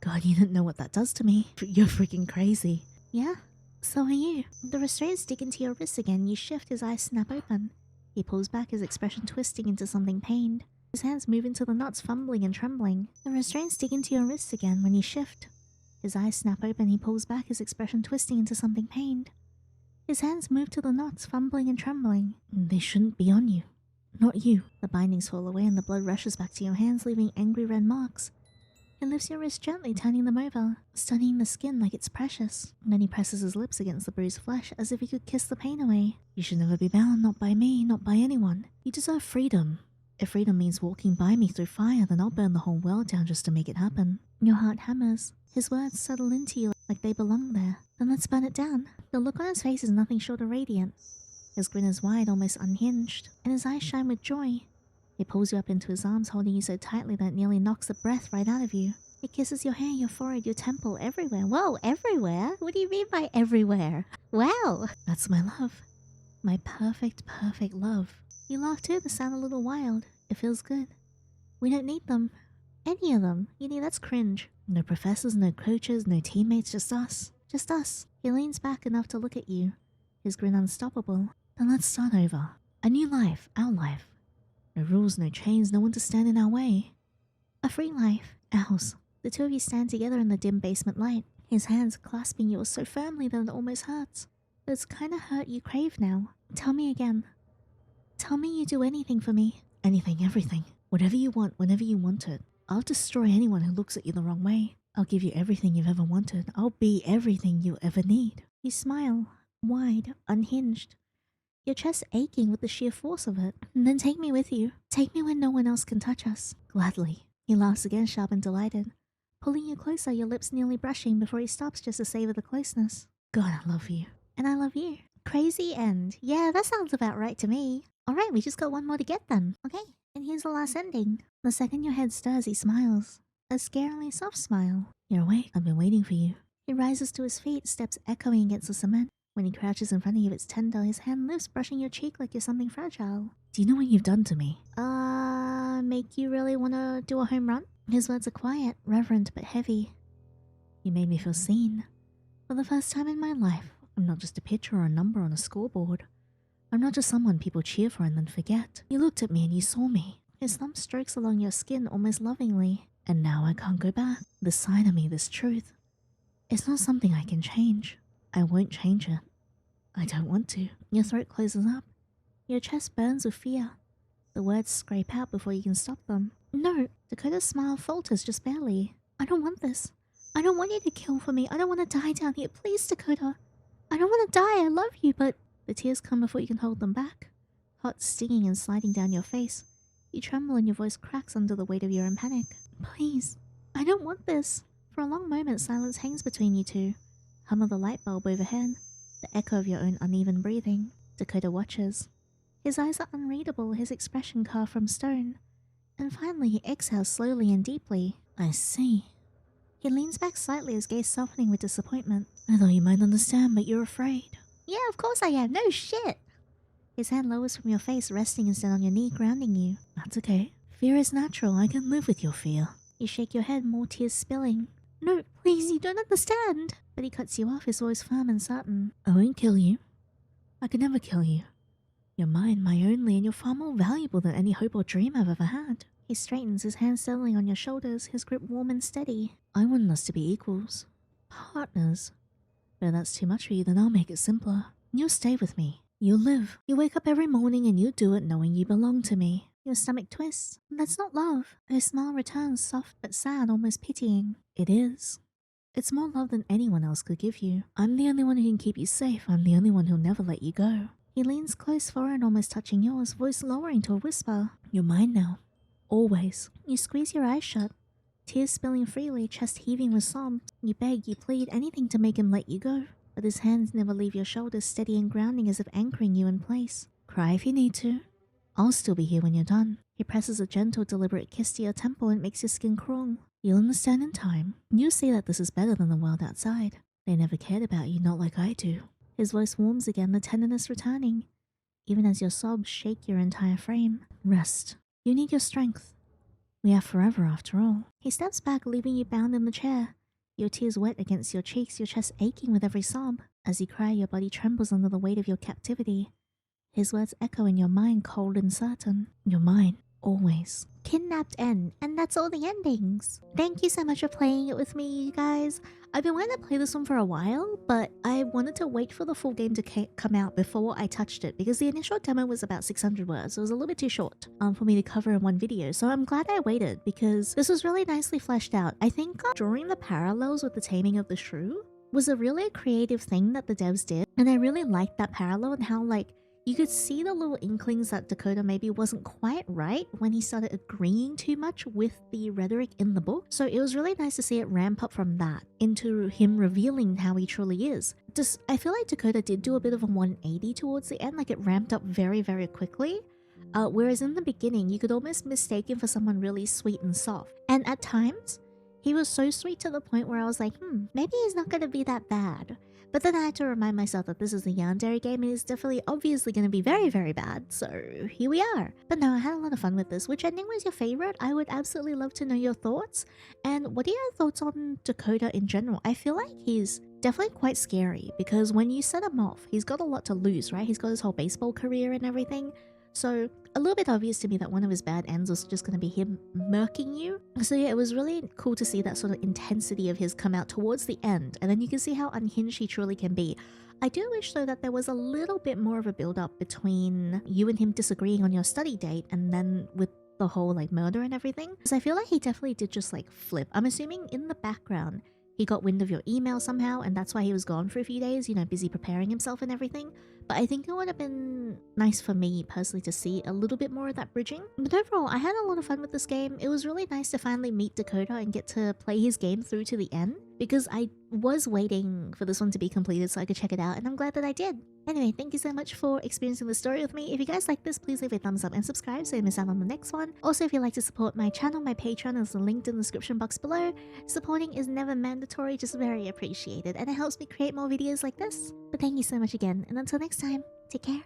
God, you didn't know what that does to me. You're freaking crazy. Yeah? So are you. The restraints dig into your wrists again. You shift, his eyes snap open. He pulls back, his expression twisting into something pained. His hands move into the knots, fumbling and trembling. The restraints dig into your wrists again when you shift. His eyes snap open, he pulls back, his expression twisting into something pained. His hands move to the knots, fumbling and trembling. They shouldn't be on you. Not you. The bindings fall away and the blood rushes back to your hands, leaving angry red marks. He lifts your wrist gently, turning them over, studying the skin like it's precious. Then he presses his lips against the bruised flesh, as if he could kiss the pain away. You should never be bound, not by me, not by anyone. You deserve freedom. If freedom means walking by me through fire, then I'll burn the whole world down just to make it happen. Your heart hammers. His words settle into you like they belong there. Then let's burn it down. The look on his face is nothing short of radiant. His grin is wide, almost unhinged, and his eyes shine with joy. He pulls you up into his arms, holding you so tightly that it nearly knocks the breath right out of you. He kisses your hair, your forehead, your temple, everywhere. Whoa, everywhere? What do you mean by everywhere? Wow! That's my love. My perfect, perfect love. You laugh too, the sound a little wild. It feels good. We don't need them. Any of them. That's cringe. No professors, no coaches, no teammates, just us. Just us. He leans back enough to look at you, his grin unstoppable. Then let's start over. A new life, our life. No rules, no chains, no one to stand in our way. A free life, ours. The two of you stand together in the dim basement light, his hands clasping yours so firmly that it almost hurts. It's kind of hurt you crave now. Tell me again. Tell me you do anything for me. Anything, everything. Whatever you want, whenever you want it. I'll destroy anyone who looks at you the wrong way. I'll give you everything you've ever wanted. I'll be everything you'll ever need. You smile, wide, unhinged, your chest aching with the sheer force of it. And then take me with you. Take me where no one else can touch us. Gladly. He laughs again, sharp and delighted, pulling you closer, your lips nearly brushing before he stops just to savor the closeness. God, I love you. And I love you. Crazy end. Yeah, that sounds about right to me. Alright, we just got one more to get then. Okay, and here's the last ending. The second your head stirs, he smiles. A scarily soft smile. You're awake. I've been waiting for you. He rises to his feet, steps echoing against the cement. When he crouches in front of you, it's tender. His hand lifts, brushing your cheek like you're something fragile. Do you know what you've done to me? Make you really want to do a home run? His words are quiet, reverent, but heavy. You made me feel seen. For the first time in my life, I'm not just a picture or a number on a scoreboard. I'm not just someone people cheer for and then forget. You looked at me and you saw me. His thumb strokes along your skin almost lovingly. And now I can't go back. This side of me, this truth. It's not something I can change. I won't change it. I don't want to. Your throat closes up. Your chest burns with fear. The words scrape out before you can stop them. No, Dakota's smile falters just barely. I don't want this. I don't want you to kill for me. I don't want to die down here. Please, Dakota. I don't want to die. I love you, but... The tears come before you can hold them back. Hot, stinging and sliding down your face. You tremble and your voice cracks under the weight of your own panic. Please. I don't want this. For a long moment, silence hangs between you two. Hum of the light bulb overhead. The echo of your own uneven breathing. Dakota watches. His eyes are unreadable, his expression carved from stone. And finally he exhales slowly and deeply. I see. He leans back slightly, his gaze softening with disappointment. I thought you might understand, but you're afraid. Yeah, of course I am. No shit. His hand lowers from your face, resting instead on your knee, grounding you. That's okay. Fear is natural. I can live with your fear. You shake your head, more tears spilling. No, please, you don't understand. But he cuts you off, his voice firm and certain. I won't kill you. I could never kill you. You're mine, my only, and you're far more valuable than any hope or dream I've ever had. He straightens, his hand settling on your shoulders, his grip warm and steady. I wanted us to be equals. Partners. But if that's too much for you, then I'll make it simpler. You'll stay with me. You'll live. You wake up every morning and you do it knowing you belong to me. Your stomach twists. That's not love. Her smile returns, soft but sad, almost pitying. It is. It's more love than anyone else could give you. I'm the only one who can keep you safe. I'm the only one who'll never let you go. He leans close forward, almost touching yours, voice lowering to a whisper. You're mine now. Always. You squeeze your eyes shut. Tears spilling freely, chest heaving with sobs. You beg, you plead, anything to make him let you go. But his hands never leave your shoulders, steady and grounding as if anchoring you in place. Cry if you need to. I'll still be here when you're done. He presses a gentle, deliberate kiss to your temple and makes your skin crawl. You'll understand in time. You'll see that this is better than the world outside. They never cared about you, not like I do. His voice warms again, the tenderness returning. Even as your sobs shake your entire frame. Rest. You need your strength. We have forever after all. He steps back, leaving you bound in the chair. Your tears wet against your cheeks, your chest aching with every sob. As you cry, your body trembles under the weight of your captivity. His words echo in your mind, cold and certain. You're mine. Always. Kidnapped end, and that's all the endings. Thank you so much for playing it with me, you guys. I've been wanting to play this one for a while, but I wanted to wait for the full game to come out before I touched it, because the initial demo was about 600 words. So it was a little bit too short for me to cover in one video. So I'm glad I waited, because this was really nicely fleshed out. I think drawing the parallels with the Taming of the Shrew was a really creative thing that the devs did, and I really liked that parallel and how, like, you could see the little inklings that Dakota maybe wasn't quite right when he started agreeing too much with the rhetoric in the book. So it was really nice to see it ramp up from that into him revealing how he truly is. I feel like Dakota did do a bit of a 180 towards the end, like it ramped up very, very quickly. Whereas in the beginning, you could almost mistake him for someone really sweet and soft. And at times, he was so sweet to the point where I was like, maybe he's not going to be that bad. But then I had to remind myself that this is a Yandere game and it's definitely obviously going to be very, very bad. So here we are. But no, I had a lot of fun with this. Which ending was your favorite? I would absolutely love to know your thoughts. And what are your thoughts on Dakota in general? I feel like he's definitely quite scary because when you set him off, he's got a lot to lose, right? He's got his whole baseball career and everything. So a little bit obvious to me that one of his bad ends was just going to be him murking you. So yeah, it was really cool to see that sort of intensity of his come out towards the end. And then you can see how unhinged he truly can be. I do wish though that there was a little bit more of a build up between you and him disagreeing on your study date and then with the whole like murder and everything. Because I feel like he definitely did just like flip. I'm assuming in the background he got wind of your email somehow, and that's why he was gone for a few days, you know, busy preparing himself and everything. But I think it would have been nice for me personally to see a little bit more of that bridging. But overall, I had a lot of fun with this game. It was really nice to finally meet Dakota and get to play his game through to the end, because I was waiting for this one to be completed so I could check it out, and I'm glad that I did. Anyway, thank you so much for experiencing the story with me. If you guys like this, please leave a thumbs up and subscribe so you miss out on the next one. Also, if you'd like to support my channel, my Patreon is linked in the description box below. Supporting is never mandatory, just very appreciated, and it helps me create more videos like this. But thank you so much again, and until next time, take care.